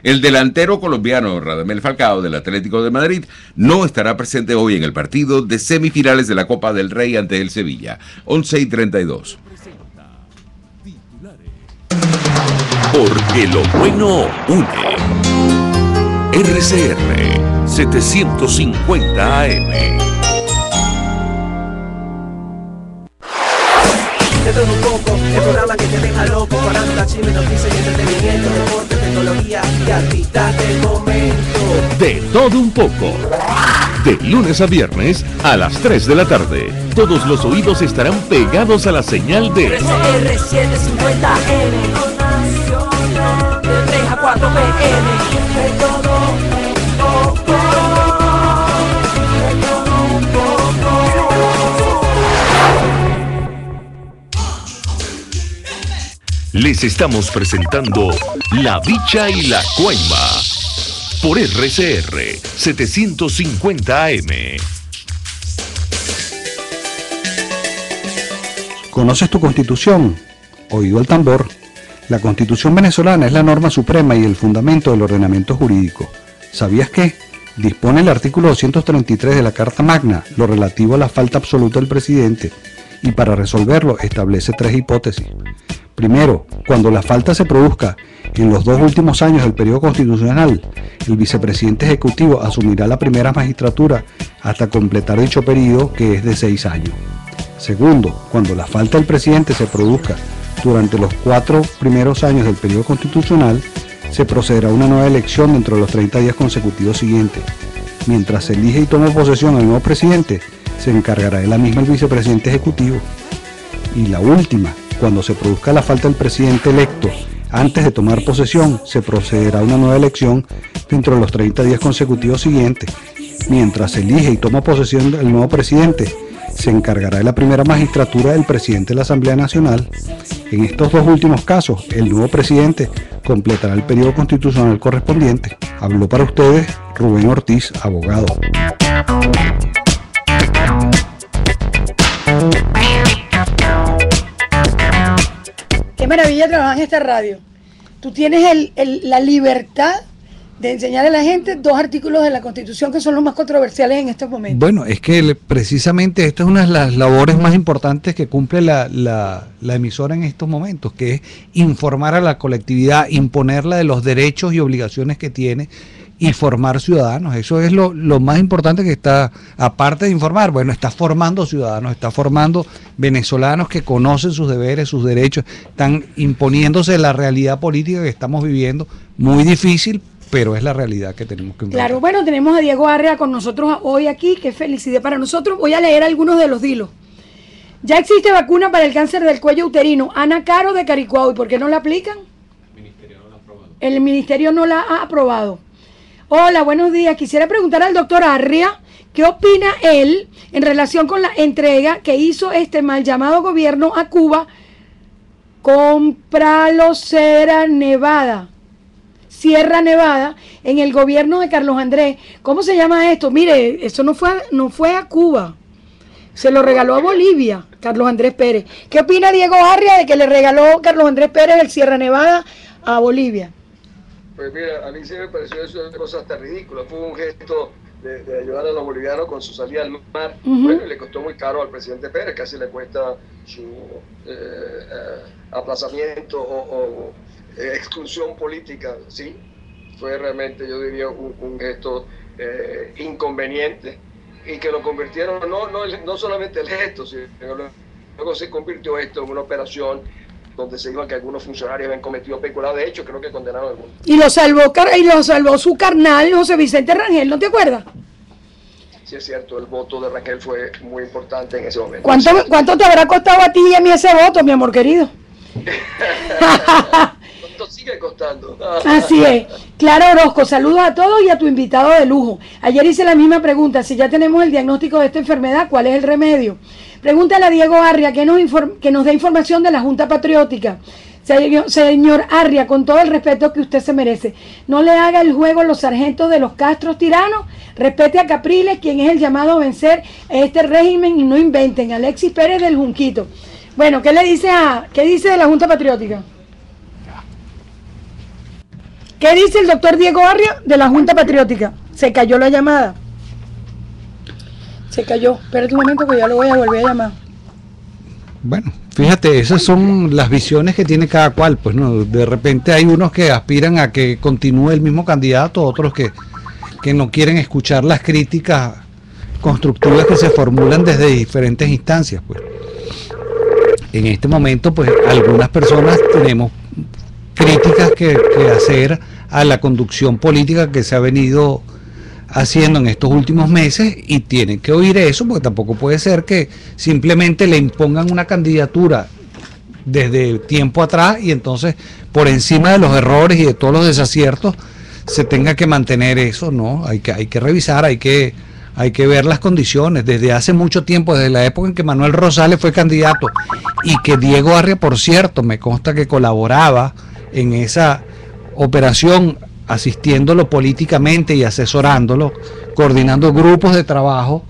El delantero colombiano Radamel Falcao del Atlético de Madrid no estará presente hoy en el partido de semifinales de la Copa del Rey ante el Sevilla, 11:32. Porque lo bueno une. RCR 750 AM. De todo un poco, el programa que te deja loco, farándula, chisme, noticias y entretenimiento, deporte, tecnología y artistas del momento. De todo un poco. De lunes a viernes a las 3 de la tarde. Todos los oídos estarán pegados a la señal de RCR 750 AM. De 3 a 4 PM. De todo un poco. Les estamos presentando La Bicha y La Cuaimba por RCR 750 AM. ¿Conoces tu Constitución? Oído al tambor. La Constitución venezolana es la norma suprema y el fundamento del ordenamiento jurídico. ¿Sabías qué? Dispone el artículo 233 de la Carta Magna, lo relativo a la falta absoluta del presidente, y para resolverlo establece 3 hipótesis. Primero, cuando la falta se produzca en los 2 últimos años del periodo constitucional, el vicepresidente ejecutivo asumirá la primera magistratura hasta completar dicho periodo, que es de 6 años. Segundo, cuando la falta del presidente se produzca durante los 4 primeros años del periodo constitucional, se procederá a una nueva elección dentro de los 30 días consecutivos siguientes. Mientras se elige y toma posesión el nuevo presidente, se encargará de la misma el vicepresidente ejecutivo. Y la última, cuando se produzca la falta del presidente electo antes de tomar posesión, se procederá a una nueva elección dentro de los 30 días consecutivos siguientes. Mientras se elige y toma posesión el nuevo presidente, se encargará de la primera magistratura del presidente de la Asamblea Nacional. En estos 2 últimos casos, el nuevo presidente completará el periodo constitucional correspondiente. Habló para ustedes Rubén Ortiz, abogado. Qué maravilla trabajar en esta radio. Tú tienes la libertad de enseñar a la gente 2 artículos de la Constitución que son los más controversiales en estos momentos. Bueno, es que precisamente esta es una de las labores más importantes que cumple la emisora en estos momentos, que es informar a la colectividad, imponerla de los derechos y obligaciones que tiene y formar ciudadanos. Eso es lo más importante que está, aparte de informar, bueno, está formando ciudadanos, está formando venezolanos que conocen sus deberes, sus derechos, están imponiéndose la realidad política que estamos viviendo, muy difícil pero es la realidad que tenemos que enfrentar. Claro, bueno, tenemos a Diego Arria con nosotros hoy aquí, qué felicidad para nosotros. Voy a leer algunos de los dilos. Ya existe vacuna para el cáncer del cuello uterino. Ana Caro de Caricuao, ¿y por qué no la aplican? El ministerio no la ha aprobado. Hola, buenos días. Quisiera preguntar al doctor Arria, ¿qué opina él en relación con la entrega que hizo este mal llamado gobierno a Cuba? Compralo Sierra Nevada, en el gobierno de Carlos Andrés. ¿Cómo se llama esto? Mire, eso no fue a Cuba. Se lo regaló a Bolivia, Carlos Andrés Pérez. ¿Qué opina Diego Arria de que le regaló Carlos Andrés Pérez el Sierra Nevada a Bolivia? Pues mira, a mí sí me pareció eso una cosa hasta ridícula. Fue un gesto de ayudar a los bolivianos con su salida al mar. Bueno, y le costó muy caro al presidente Pérez, casi le cuesta su aplazamiento o exclusión política, ¿sí? Fue realmente, yo diría, un gesto inconveniente, y que lo convirtieron, no solamente el gesto, sino luego se convirtió esto en una operación donde se dijo que algunos funcionarios habían cometido peculado. De hecho, creo que condenaron a algunos. Y lo salvó su carnal, José Vicente Rangel, ¿no te acuerdas? Sí, es cierto, el voto de Rangel fue muy importante en ese momento. ¿Cuánto te habrá costado a ti y a mí ese voto, mi amor querido? ¿Cuánto sigue costando? Así es. Claro, Orozco, saludos a todos y a tu invitado de lujo. Ayer hice la misma pregunta, si ya tenemos el diagnóstico de esta enfermedad, ¿cuál es el remedio? Pregúntale a Diego Arria que nos dé información de la Junta Patriótica. Señor Arria, con todo el respeto que usted se merece, no le haga el juego a los sargentos de los Castros tiranos, respete a Capriles, quien es el llamado a vencer a este régimen, y no inventen. Alexis Pérez del Junquito. Bueno, ¿qué dice de la Junta Patriótica? ¿Qué dice el doctor Diego Arria de la Junta Patriótica? Se cayó la llamada. Se cayó. Espérate un momento que ya lo voy a volver a llamar. Bueno, fíjate, esas son las visiones que tiene cada cual, pues no, de repente hay unos que aspiran a que continúe el mismo candidato, otros que no quieren escuchar las críticas constructivas que se formulan desde diferentes instancias, pues. En este momento, pues, algunas personas tenemos críticas que hacer a la conducción política que se ha venido haciendo en estos últimos meses, y tienen que oír eso, porque tampoco puede ser que simplemente le impongan una candidatura desde tiempo atrás y entonces por encima de los errores y de todos los desaciertos se tenga que mantener eso. No, hay que revisar, hay que ver las condiciones. Desde hace mucho tiempo, desde la época en que Manuel Rosales fue candidato, y que Diego Arria, por cierto, me consta que colaboraba en esa operación, asistiéndolo políticamente y asesorándolo, coordinando grupos de trabajo.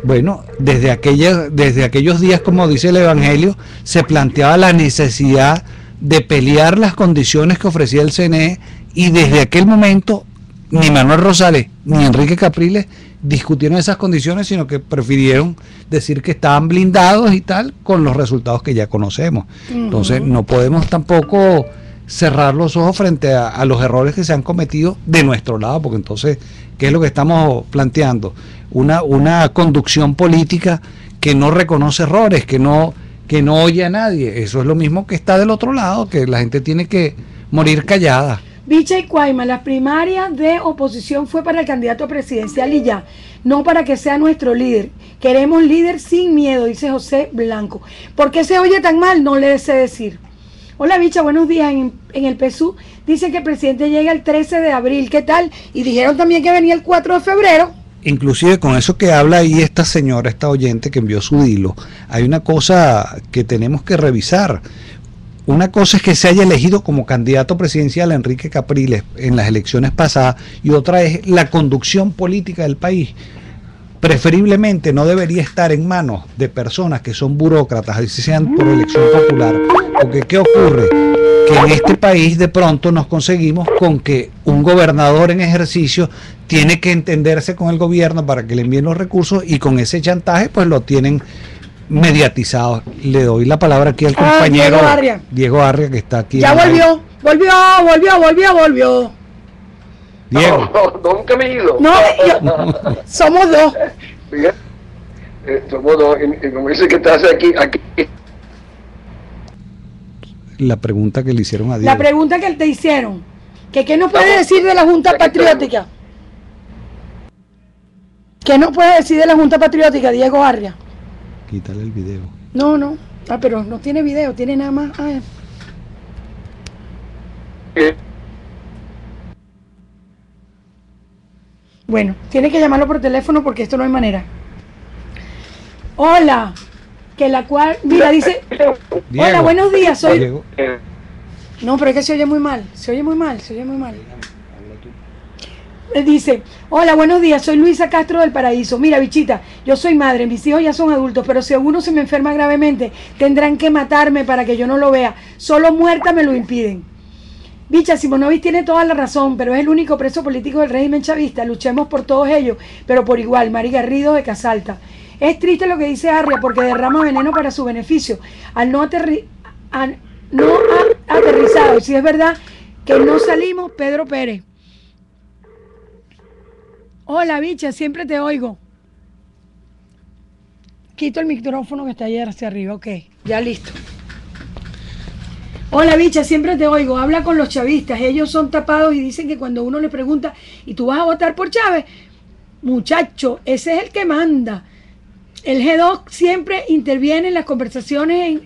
Bueno, desde aquellos días, como dice el Evangelio, se planteaba la necesidad de pelear las condiciones que ofrecía el CNE, y desde aquel momento ni Manuel Rosales ni Enrique Capriles discutieron esas condiciones, sino que prefirieron decir que estaban blindados y tal, con los resultados que ya conocemos. Entonces no podemos tampoco cerrar los ojos frente a los errores que se han cometido de nuestro lado, porque entonces, ¿qué es lo que estamos planteando? Una conducción política que no reconoce errores, que no oye a nadie. Eso es lo mismo que está del otro lado, que la gente tiene que morir callada. Bicha y Cuaima, las primarias de oposición fue para el candidato presidencial y ya, no para que sea nuestro líder. Queremos líder sin miedo, dice José Blanco. ¿Por qué se oye tan mal? No le sé decir. Hola Bicha, buenos días. En el PSU dice que el presidente llega el 13 de abril, ¿qué tal? Y dijeron también que venía el 4 de febrero. Inclusive con eso que habla ahí esta señora, esta oyente que envió su hilo, hay una cosa que tenemos que revisar. Una cosa es que se haya elegido como candidato presidencial a Enrique Capriles en las elecciones pasadas, y otra es la conducción política del país. Preferiblemente no debería estar en manos de personas que son burócratas, así sean por elección popular, porque ¿qué ocurre? Que en este país de pronto nos conseguimos con que un gobernador en ejercicio tiene que entenderse con el gobierno para que le envíen los recursos, y con ese chantaje pues lo tienen mediatizado. Le doy la palabra aquí al compañero Diego Arria, que está aquí. Ya volvió. Diego. No, nunca me he ido. No, somos dos. Somos dos, y como dice que estás aquí. La pregunta que le hicieron a Diego. La pregunta que te hicieron. ¿Qué nos puede decir de la Junta Patriótica? ¿Qué nos puede decir de la Junta Patriótica, Diego Arria? Quítale el video. No. Ah, pero no tiene video, tiene nada más. Bueno, tiene que llamarlo por teléfono porque esto no hay manera. Hola, que la cual, mira, dice, Diego. Hola, buenos días, soy... Diego. No, pero es que se oye muy mal. Dice, hola, buenos días, soy Luisa Castro del Paraíso. Mira, bichita, yo soy madre, mis hijos ya son adultos, pero si alguno se me enferma gravemente, tendrán que matarme para que yo no lo vea. Solo muerta me lo impiden. Bicha, Simonovic tiene toda la razón, pero es el único preso político del régimen chavista. Luchemos por todos ellos, pero por igual. Mari Garrido de Casalta. Es triste lo que dice Arria porque derrama veneno para su beneficio. Al no aterrizado. Si es verdad que no salimos, Pedro Pérez. Hola, bicha, siempre te oigo. Quito el micrófono que está allá hacia arriba. Ok, ya listo. Hola, bicha, siempre te oigo. Habla con los chavistas. Ellos son tapados y dicen que cuando uno le pregunta, ¿y tú vas a votar por Chávez? Muchacho, ese es el que manda. El G2 siempre interviene en las conversaciones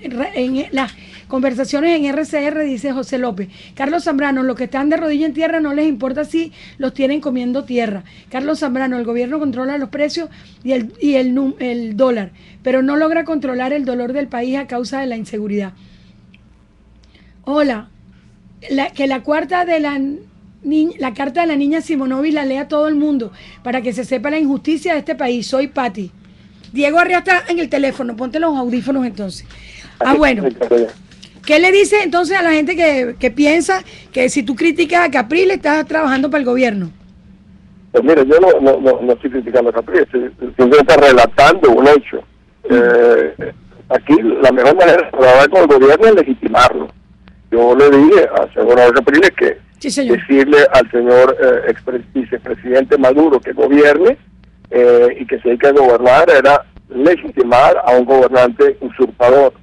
en RCR, dice José López. Carlos Zambrano, los que están de rodilla en tierra no les importa si los tienen comiendo tierra. Carlos Zambrano, el gobierno controla los precios y el dólar, pero no logra controlar el dolor del país a causa de la inseguridad. Hola, que la carta de la niña Simonovic la lea todo el mundo para que se sepa la injusticia de este país. Soy Patti. Diego Arria está en el teléfono, ponte los audífonos entonces. Bueno, ¿qué le dice entonces a la gente que piensa que si tú criticas a Capriles estás trabajando para el gobierno? Pues mira, yo no estoy criticando a Capriles, estoy relatando un hecho. Aquí la mejor manera de trabajar con el gobierno es legitimarlo. Yo le dije al señor Capriles que decirle al señor vicepresidente Maduro que gobierne y que se dedique a gobernar era legitimar a un gobernante usurpador.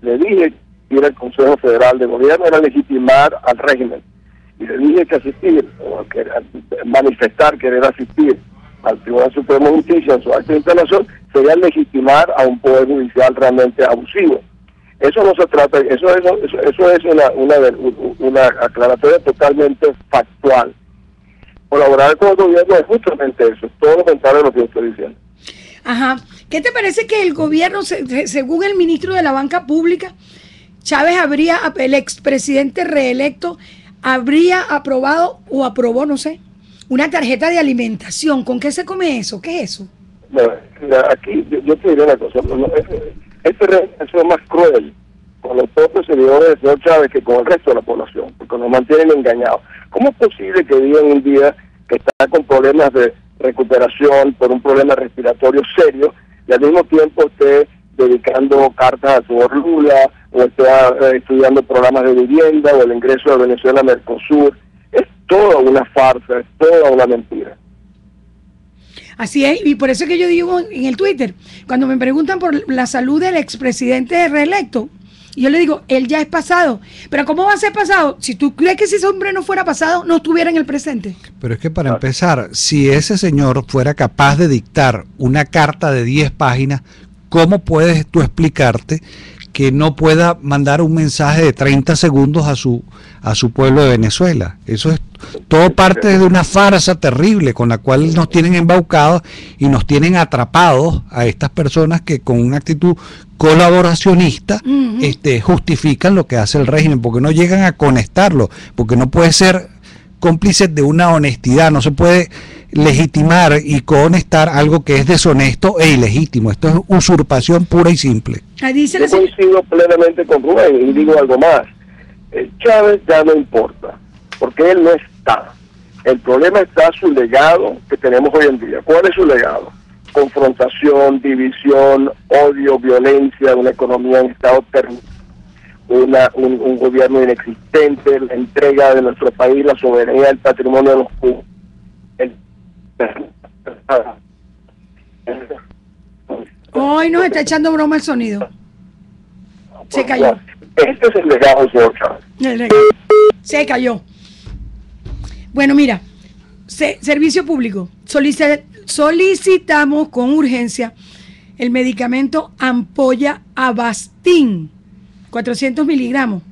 Le dije que ir al Consejo Federal de Gobierno era legitimar al régimen. Y le dije que asistir, o que manifestar, querer asistir al Tribunal Supremo de Justicia en su acto de internación sería legitimar a un poder judicial realmente abusivo. Eso no se trata, eso es una aclaratoria totalmente factual. Colaborar con el gobierno es justamente eso, todo lo contrario de lo que yo estoy diciendo. Ajá. ¿Qué te parece que el gobierno, según el ministro de la Banca Pública, Chávez el expresidente reelecto, habría aprobado o aprobó, no sé, una tarjeta de alimentación? ¿Con qué se come eso? ¿Qué es eso? Bueno, aquí yo te diré una cosa. Este régimen es más cruel con los propios seguidores del señor Chávez que con el resto de la población, porque nos mantienen engañados. ¿Cómo es posible que digan un día que está con problemas de recuperación por un problema respiratorio serio y al mismo tiempo esté dedicando cartas al señor Lula o esté estudiando programas de vivienda o el ingreso de Venezuela a Mercosur? Es toda una farsa, es toda una mentira. Así es, y por eso es que yo digo en el Twitter, cuando me preguntan por la salud del expresidente reelecto, yo le digo, él ya es pasado. Pero ¿cómo va a ser pasado? Si tú crees que si ese hombre no fuera pasado, no estuviera en el presente. Pero es que para empezar, si ese señor fuera capaz de dictar una carta de 10 páginas, ¿cómo puedes tú explicarte que no pueda mandar un mensaje de 30 segundos a su pueblo de Venezuela? Eso es todo parte de una farsa terrible con la cual nos tienen embaucados y nos tienen atrapados a estas personas que con una actitud colaboracionista justifican lo que hace el régimen, porque no llegan a conectarlo, porque no puede ser cómplice de una honestidad, no se puede legitimar y conectar algo que es deshonesto e ilegítimo. Esto es usurpación pura y simple. Yo coincido plenamente con Rubén y digo algo más. Chávez ya no importa, porque él no está. El problema está su legado que tenemos hoy en día. ¿Cuál es su legado? Confrontación, división, odio, violencia, una economía en estado terminal, un gobierno inexistente, la entrega de nuestro país, la soberanía del patrimonio de los cubanos. Hoy nos está echando broma el sonido. Se cayó. Este es el legado del señor Chávez. Se cayó. Bueno, mira, servicio público. Solicitamos con urgencia el medicamento Ampolla Avastin, 400 miligramos,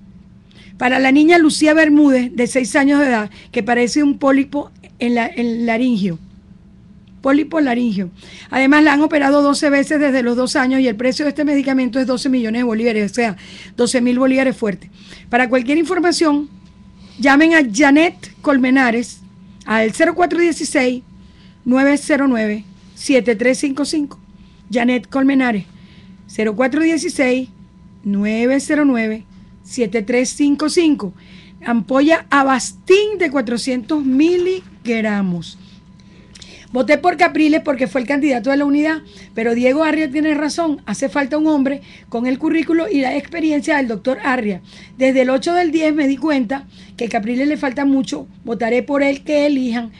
para la niña Lucía Bermúdez, de 6 años de edad, que parece un pólipo en el laringio. Pólipo laringio. Además, la han operado 12 veces desde los 2 años y el precio de este medicamento es 12 millones de bolívares, o sea, 12.000 bolívares fuertes. Para cualquier información, llamen a Janet Colmenares al 0416-909-7355. Janet Colmenares, 0416-909-7355. Ampolla Avastin de 400 miligramos. Voté por Capriles porque fue el candidato de la unidad, pero Diego Arria tiene razón, hace falta un hombre con el currículo y la experiencia del doctor Arria. Desde el 8 del 10 me di cuenta que a Capriles le falta mucho, votaré por él, que elijan,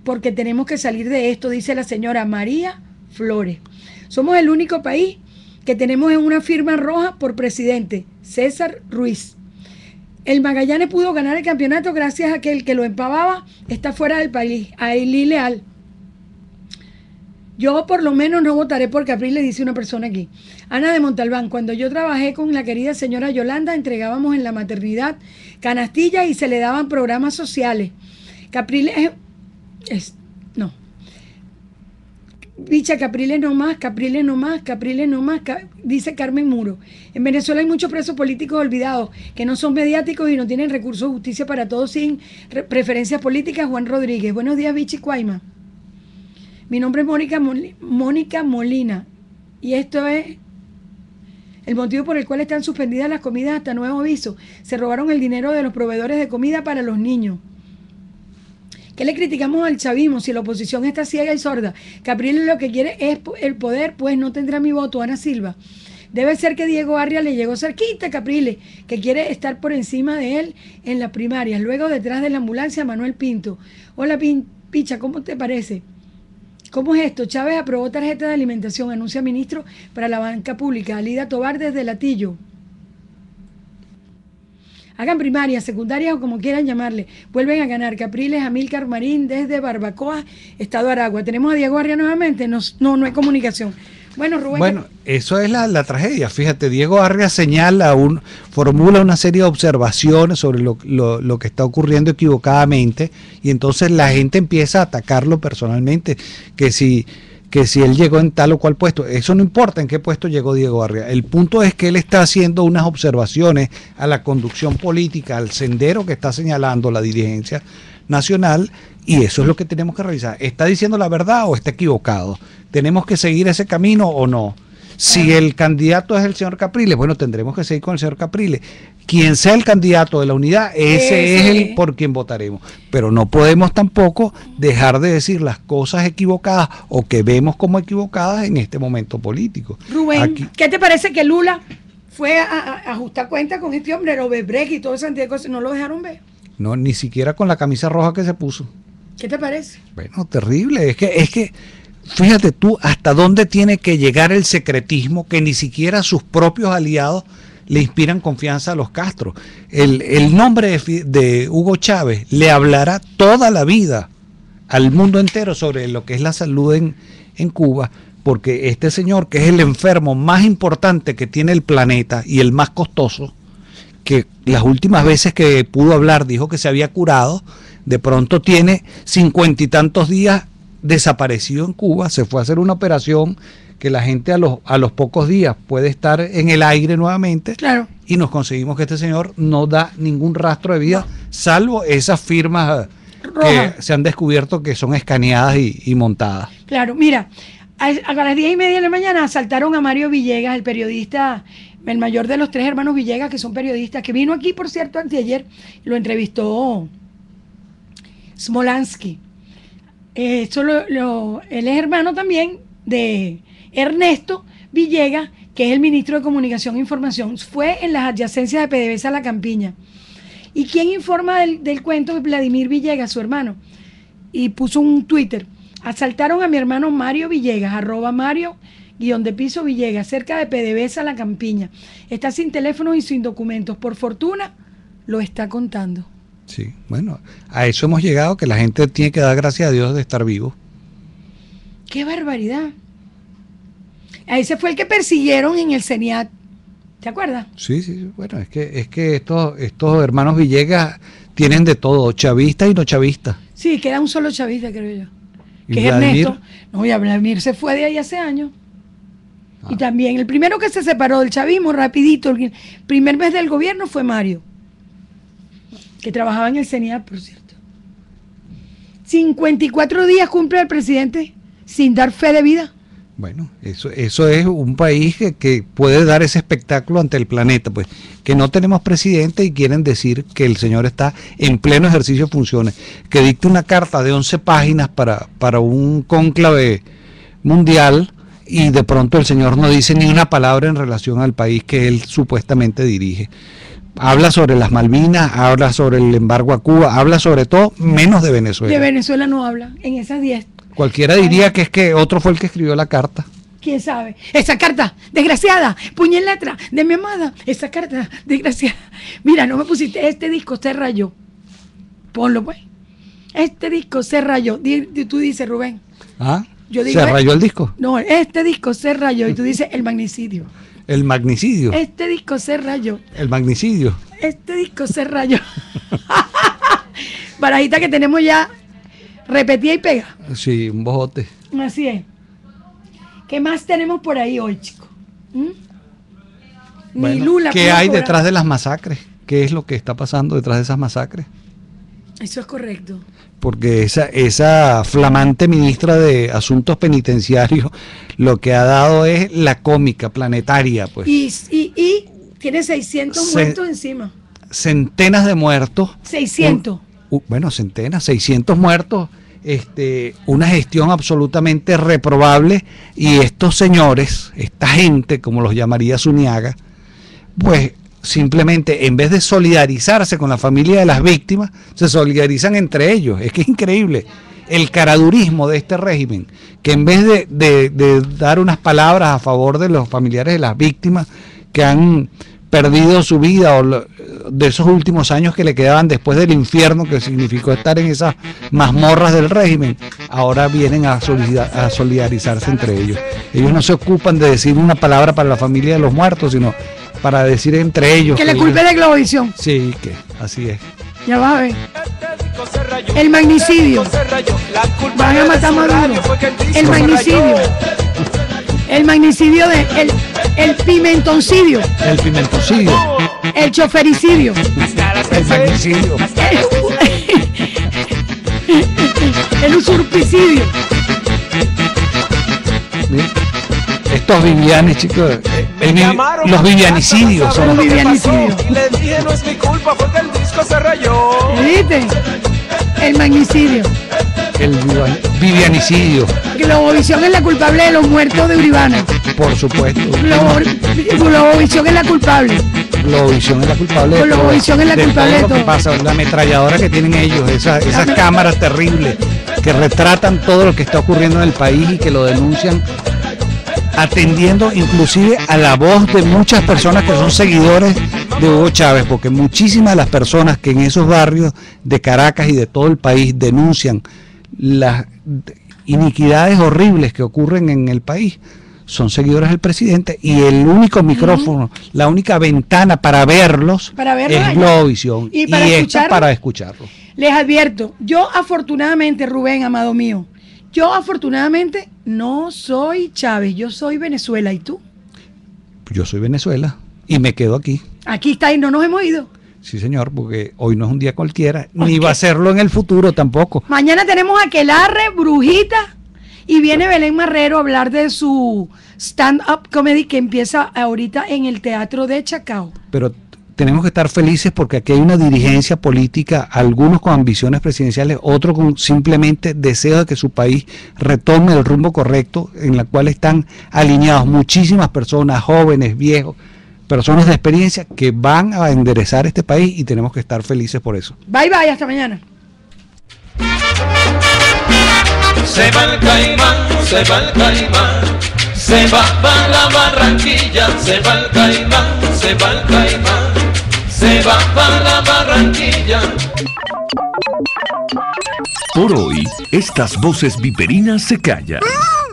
porque tenemos que salir de esto, dice la señora María Flores. Somos el único país que tenemos en una firma roja por presidente, César Ruiz. El Magallanes pudo ganar el campeonato gracias a que el que lo empavaba está fuera del país, a Eli Leal. Yo por lo menos no votaré por Capriles, dice una persona aquí. Ana de Montalbán, cuando yo trabajé con la querida señora Yolanda, entregábamos en la maternidad canastillas y se le daban programas sociales. Capriles no. Dicha, Capriles no más, Capriles no más, Capriles no más, dice Carmen Muro. En Venezuela hay muchos presos políticos olvidados que no son mediáticos y no tienen recursos de justicia para todos sin preferencias políticas. Juan Rodríguez, buenos días, Vichy Cuaima. Mi nombre es Mónica Molina y esto es el motivo por el cual están suspendidas las comidas hasta nuevo aviso. Se robaron el dinero de los proveedores de comida para los niños. ¿Qué le criticamos al chavismo si la oposición está ciega y sorda? Capriles lo que quiere es el poder, pues no tendrá mi voto. Ana Silva. Debe ser que Diego Arria le llegó cerquita a Capriles, que quiere estar por encima de él en las primarias. Luego detrás de la ambulancia, Manuel Pinto. Hola, Picha, ¿cómo te parece? ¿Cómo es esto? Chávez aprobó tarjeta de alimentación, anuncia ministro para la banca pública. Alida Tobar desde Latillo. Hagan primarias, secundarias o como quieran llamarle. Vuelven a ganar. Capriles, Amílcar Marín desde Barbacoa, Estado Aragua. ¿Tenemos a Diego Arria nuevamente? No hay comunicación. Bueno, Rubén. Bueno, eso es la tragedia. Fíjate, Diego Arria formula una serie de observaciones sobre lo que está ocurriendo equivocadamente y entonces la gente empieza a atacarlo personalmente, que si él llegó en tal o cual puesto. Eso no importa en qué puesto llegó Diego Arria. El punto es que él está haciendo unas observaciones a la conducción política, al sendero que está señalando la dirigencia nacional, y eso es lo que tenemos que revisar. ¿Está diciendo la verdad o está equivocado? ¿Tenemos que seguir ese camino o no? Si el candidato es el señor Capriles, bueno, tendremos que seguir con el señor Capriles. Quien sea el candidato de la unidad, ese es el por quien votaremos. Pero no podemos tampoco dejar de decir las cosas equivocadas o que vemos como equivocadas en este momento político. Rubén, ¿qué te parece que Lula fue a ajustar cuenta con este hombre, Robert y todo ese tipo de cosas? ¿No lo dejaron ver? No, ni siquiera con la camisa roja que se puso. ¿Qué te parece? Bueno, terrible. Es que fíjate tú hasta dónde tiene que llegar el secretismo que ni siquiera sus propios aliados le inspiran confianza a los Castro. El nombre de Hugo Chávez le hablará toda la vida al mundo entero sobre lo que es la salud en Cuba, porque este señor, que es el enfermo más importante que tiene el planeta y el más costoso, que las últimas veces que pudo hablar dijo que se había curado, de pronto tiene 50 y tantos días desaparecido en Cuba, se fue a hacer una operación que la gente a los pocos días puede estar en el aire nuevamente, claro. Y nos conseguimos que este señor no da ningún rastro de vida, salvo esas firmas que se han descubierto que son escaneadas y montadas. Claro, mira, a las 10:30 de la mañana asaltaron a Mario Villegas, el periodista, el mayor de los 3 hermanos Villegas, que son periodistas, que vino aquí, por cierto, anteayer, lo entrevistó Smolansky. Él es hermano también de Ernesto Villegas, que es el ministro de Comunicación e Información. Fue en las adyacencias de PDVSA La Campiña. ¿Y quién informa del cuento? Es Vladimir Villegas, su hermano. Y puso un Twitter. Asaltaron a mi hermano Mario Villegas, @Mario_Villegas, cerca de PDVSA La Campiña. Está sin teléfono y sin documentos. Por fortuna, lo está contando. Sí, bueno, a eso hemos llegado, que la gente tiene que dar gracias a Dios de estar vivo. ¡Qué barbaridad! A ese fue el que persiguieron en el CENIAT. ¿Te acuerdas? Sí, bueno, es que estos hermanos Villegas tienen de todo, chavista y no chavista. Sí, queda un solo chavista, creo yo. Que ¿Y es Vladimir? Ernesto. No, y Vladimir se fue de ahí hace años. Y también el primero que se separó del chavismo, rapidito, el primer mes del gobierno fue Mario, que trabajaba en el CENIAT, por cierto. 54 días cumple el presidente sin dar fe de vida. Bueno, eso es un país que puede dar ese espectáculo ante el planeta, pues, que no tenemos presidente y quieren decir que el señor está en pleno ejercicio de funciones, que dicta una carta de 11 páginas para un cónclave mundial y de pronto el señor no dice ni una palabra en relación al país que él supuestamente dirige. Habla sobre las Malvinas, habla sobre el embargo a Cuba, habla sobre todo menos de Venezuela. De Venezuela no habla en esas 10. Cualquiera diría que es que otro fue el que escribió la carta. ¿Quién sabe? Esa carta, desgraciada, puño en letra, de mi amada, esa carta, desgraciada. Mira, no me pusiste, este disco se rayó. Ponlo, pues. Este disco se rayó. Tú dices, Rubén. ¿Ah? Yo digo, ¿se rayó el disco? No, este disco se rayó. Y tú dices, el magnicidio. El magnicidio. Este disco se rayó. El magnicidio. Este disco se rayó. Barajita que tenemos ya repetida y pega. Sí, un bojote. Así es. ¿Qué más tenemos por ahí hoy, chicos? Bueno, Lula. ¿qué hay detrás de las masacres? ¿Qué es lo que está pasando detrás de esas masacres? Eso es correcto. Porque esa flamante ministra de Asuntos Penitenciarios lo que ha dado es la cómica planetaria, pues. Y tiene 600 muertos encima. Centenas de muertos. 600. Bueno, centenas, 600 muertos. Una gestión absolutamente reprobable, y estos señores, esta gente, como los llamaría Zuniaga, pues simplemente en vez de solidarizarse con la familia de las víctimas, se solidarizan entre ellos. Es que es increíble el caradurismo de este régimen, que en vez de dar unas palabras a favor de los familiares de las víctimas que han perdido su vida, o de esos últimos años que le quedaban después del infierno que significó estar en esas mazmorras del régimen, ahora vienen a solidarizarse entre ellos. Ellos no se ocupan de decir una palabra para la familia de los muertos, sino para decir entre ellos que le culpe de Globovisión. Sí, que así es. Ya vas a ver. El magnicidio. Van a matar a Maduro. El magnicidio. El magnicidio el pimentoncidio. El pimentoncidio. El chofericidio. El magnicidio. El usurpicidio. Estos vivianes, chicos, los vivianicidios son los vivianicidios. Y le dije, no es mi culpa porque el disco se rayó. ¿Viste? El magnicidio. El vivianicidio. Globovisión es la culpable de los muertos de Uribana. Por supuesto. Globovisión es la culpable. Globovisión es la culpable de todo. Globovisión es la culpable de todo todo. lo que pasa, la ametralladora que tienen ellos, esas cámaras terribles que retratan todo lo que está ocurriendo en el país y que lo denuncian, atendiendo inclusive a la voz de muchas personas que son seguidores de Hugo Chávez, porque muchísimas de las personas que en esos barrios de Caracas y de todo el país denuncian las iniquidades horribles que ocurren en el país son seguidores del presidente, y el único micrófono, la única ventana para verlos es Globovisión, y esta para escucharlo. Les advierto, yo afortunadamente, Rubén, amado mío, yo afortunadamente no soy Chávez, yo soy Venezuela. ¿Y tú? Yo soy Venezuela y me quedo aquí. Aquí está y no nos hemos ido. Sí, señor, porque hoy no es un día cualquiera, ni va a serlo en el futuro tampoco. Mañana tenemos a Aquelarre, Brujita, y viene Belén Marrero a hablar de su stand-up comedy que empieza ahorita en el Teatro de Chacao. Pero tenemos que estar felices porque aquí hay una dirigencia política, algunos con ambiciones presidenciales, otros con simplemente deseo de que su país retome el rumbo correcto, en la cual están alineados muchísimas personas, jóvenes, viejos, personas de experiencia que van a enderezar este país, y tenemos que estar felices por eso. Bye bye, hasta mañana. Se va el caimán, se va el caimán, se va para la Barranquilla, se va el caimán, se va el caimán, se va para la Barranquilla. Por hoy, estas voces viperinas se callan,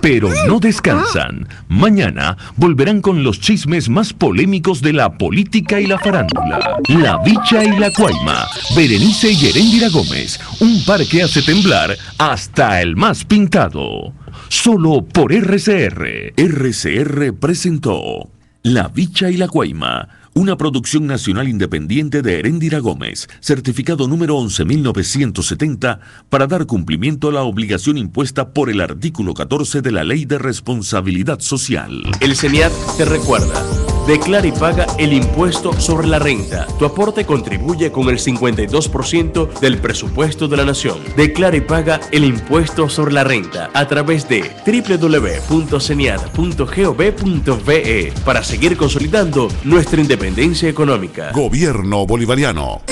pero no descansan. Mañana volverán con los chismes más polémicos de la política y la farándula. La Bicha y la Cuaima, Berenice y Heréndira Gómez, un par que hace temblar hasta el más pintado. Solo por RCR. RCR presentó La Bicha y la Cuaima, una producción nacional independiente de Heréndira Gómez, certificado número 11.970, para dar cumplimiento a la obligación impuesta por el artículo 14 de la Ley de Responsabilidad Social. El CENIAT te recuerda. Declara y paga el impuesto sobre la renta. Tu aporte contribuye con el 52% del presupuesto de la nación. Declara y paga el impuesto sobre la renta a través de www.ceniat.gov.be para seguir consolidando nuestra independencia económica. Gobierno bolivariano.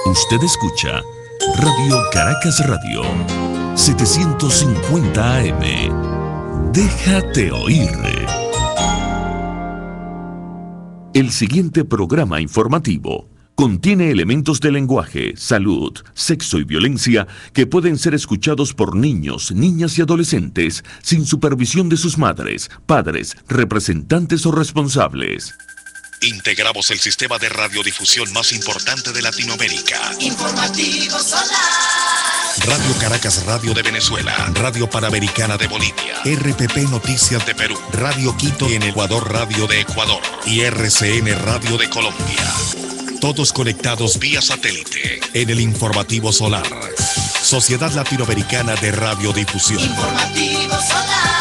Usted escucha Radio Caracas Radio, 750 AM. Déjate oír. El siguiente programa informativo contiene elementos de lenguaje, salud, sexo y violencia que pueden ser escuchados por niños, niñas y adolescentes sin supervisión de sus madres, padres, representantes o responsables. Integramos el sistema de radiodifusión más importante de Latinoamérica. Informativo Solar. Radio Caracas Radio de Venezuela, Radio Panamericana de Bolivia, RPP Noticias de Perú, Radio Quito en Ecuador Radio de Ecuador y RCN Radio de Colombia. Todos conectados vía satélite en el Informativo Solar. Sociedad Latinoamericana de Radiodifusión. Informativo Solar.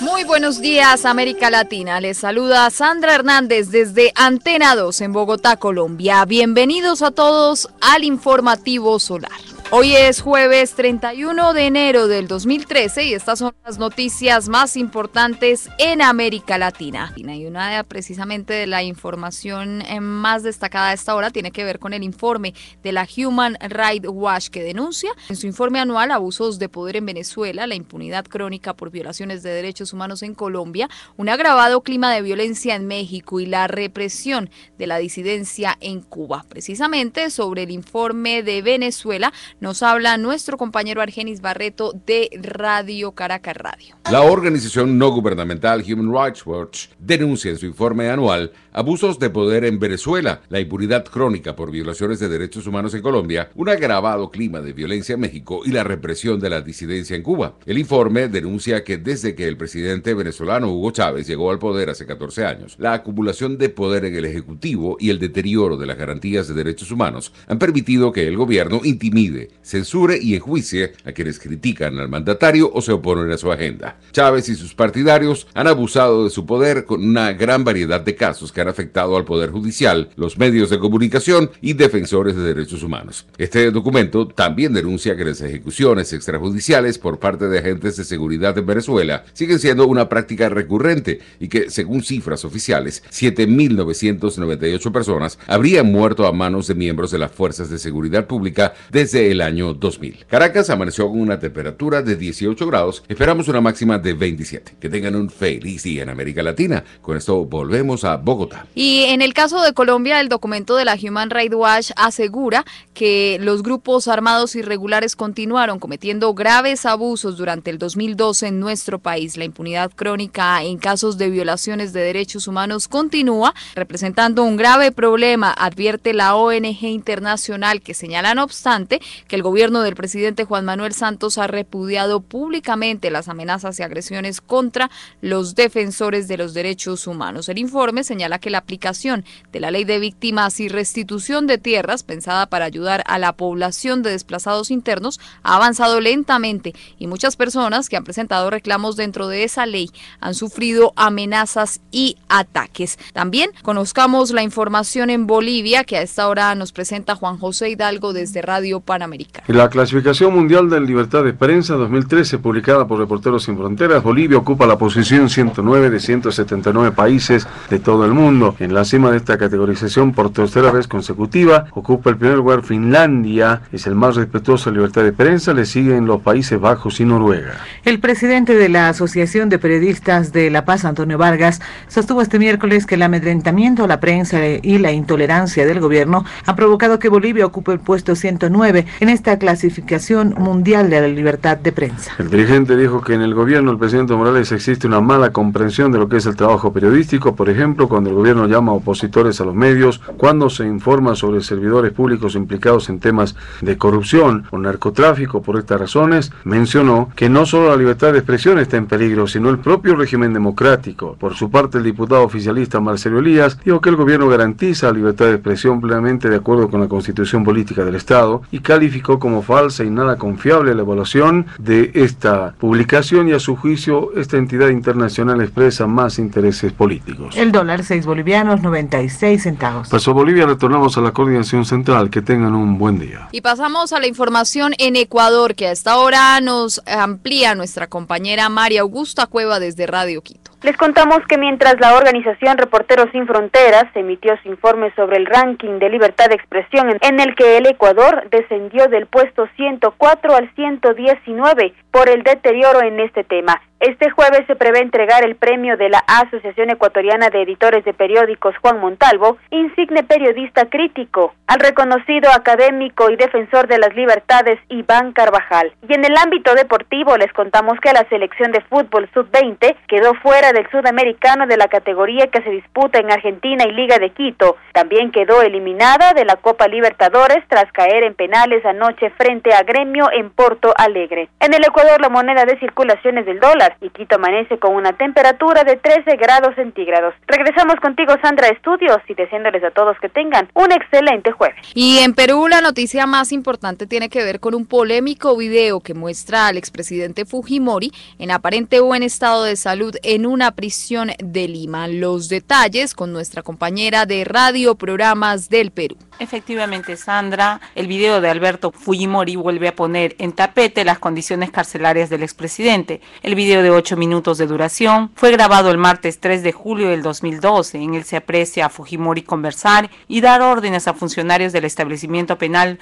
Muy buenos días, América Latina. Les saluda Sandra Hernández desde Antena 2 en Bogotá, Colombia. Bienvenidos a todos al Informativo Solar. Hoy es jueves 31 de enero del 2013 y estas son las noticias más importantes en América Latina. Y una precisamente de la información más destacada a esta hora tiene que ver con el informe de la Human Rights Watch, que denuncia en su informe anual abusos de poder en Venezuela, la impunidad crónica por violaciones de derechos humanos en Colombia, un agravado clima de violencia en México y la represión de la disidencia en Cuba. Precisamente sobre el informe de Venezuela nos habla nuestro compañero Argenis Barreto de Radio Caracas Radio. La organización no gubernamental Human Rights Watch denuncia en su informe anual abusos de poder en Venezuela, la impunidad crónica por violaciones de derechos humanos en Colombia, un agravado clima de violencia en México y la represión de la disidencia en Cuba. El informe denuncia que desde que el presidente venezolano Hugo Chávez llegó al poder hace 14 años, la acumulación de poder en el Ejecutivo y el deterioro de las garantías de derechos humanos han permitido que el gobierno intimide, censure y enjuicie a quienes critican al mandatario o se oponen a su agenda. Chávez y sus partidarios han abusado de su poder con una gran variedad de casos que han afectado al Poder Judicial, los medios de comunicación y defensores de derechos humanos. Este documento también denuncia que las ejecuciones extrajudiciales por parte de agentes de seguridad en Venezuela siguen siendo una práctica recurrente y que, según cifras oficiales, 7.998 personas habrían muerto a manos de miembros de las fuerzas de seguridad pública desde el año 2000. Caracas amaneció con una temperatura de 18 grados, esperamos una máxima de 27. Que tengan un feliz día en América Latina. Con esto volvemos a Bogotá. Y en el caso de Colombia, el documento de la Human Rights Watch asegura que los grupos armados irregulares continuaron cometiendo graves abusos durante el 2012 en nuestro país. La impunidad crónica en casos de violaciones de derechos humanos continúa, representando un grave problema, advierte la ONG internacional, que señala, no obstante, que el gobierno del presidente Juan Manuel Santos ha repudiado públicamente las amenazas y agresiones contra los defensores de los derechos humanos. El informe señala que la aplicación de la ley de víctimas y restitución de tierras, pensada para ayudar a la población de desplazados internos, ha avanzado lentamente y muchas personas que han presentado reclamos dentro de esa ley han sufrido amenazas y ataques. También conozcamos la información en Bolivia, que a esta hora nos presenta Juan José Hidalgo desde Radio Panamericana. Centroamericana. En la clasificación mundial de libertad de prensa 2013, publicada por Reporteros Sin Fronteras, Bolivia ocupa la posición 109 de 179 países de todo el mundo. En la cima de esta categorización, por tercera vez consecutiva, ocupa el primer lugar Finlandia, es el más respetuoso de libertad de prensa, le siguen los Países Bajos y Noruega. El presidente de la Asociación de Periodistas de La Paz, Antonio Vargas, sostuvo este miércoles que el amedrentamiento a la prensa y la intolerancia del gobierno ha provocado que Bolivia ocupe el puesto 109 en esta clasificación mundial de la libertad de prensa. El dirigente dijo que en el gobierno del presidente Morales existe una mala comprensión de lo que es el trabajo periodístico, por ejemplo, cuando el gobierno llama a opositores a los medios, cuando se informa sobre servidores públicos implicados en temas de corrupción o narcotráfico. Por estas razones, mencionó que no solo la libertad de expresión está en peligro, sino el propio régimen democrático. Por su parte, el diputado oficialista Marcelo Elías dijo que el gobierno garantiza la libertad de expresión plenamente de acuerdo con la Constitución Política del Estado y calificó como falsa y nada confiable la evaluación de esta publicación y a su juicio esta entidad internacional expresa más intereses políticos. El dólar 6 bolivianos 96 centavos. Paso Bolivia, retornamos a la coordinación central. Que tengan un buen día. Y pasamos a la información en Ecuador, que a esta hora nos amplía nuestra compañera María Augusta Cueva desde Radio Quito. Les contamos que mientras la organización Reporteros Sin Fronteras emitió su informe sobre el ranking de libertad de expresión en el que el Ecuador descendió del puesto 104 al 119 por el deterioro en este tema. Este jueves se prevé entregar el premio de la Asociación Ecuatoriana de Editores de Periódicos Juan Montalvo, insigne periodista crítico, al reconocido académico y defensor de las libertades Iván Carvajal. Y en el ámbito deportivo les contamos que la selección de fútbol sub-20 quedó fuera del sudamericano de la categoría que se disputa en Argentina y Liga de Quito. También quedó eliminada de la Copa Libertadores tras caer en penales anoche frente a Gremio en Porto Alegre. En el Ecuador la moneda de circulación es del dólar y Quito amanece con una temperatura de 13 grados centígrados. Regresamos contigo, Sandra, a estudios y deseándoles a todos que tengan un excelente jueves. Y en Perú la noticia más importante tiene que ver con un polémico video que muestra al expresidente Fujimori en aparente buen estado de salud en una prisión de Lima. Los detalles con nuestra compañera de Radio Programas del Perú. Efectivamente, Sandra, el video de Alberto Fujimori vuelve a poner en tapete las condiciones carcelarias del expresidente. El video de 8 minutos de duración fue grabado el martes 3 de julio del 2012. En él se aprecia a Fujimori conversar y dar órdenes a funcionarios del establecimiento penal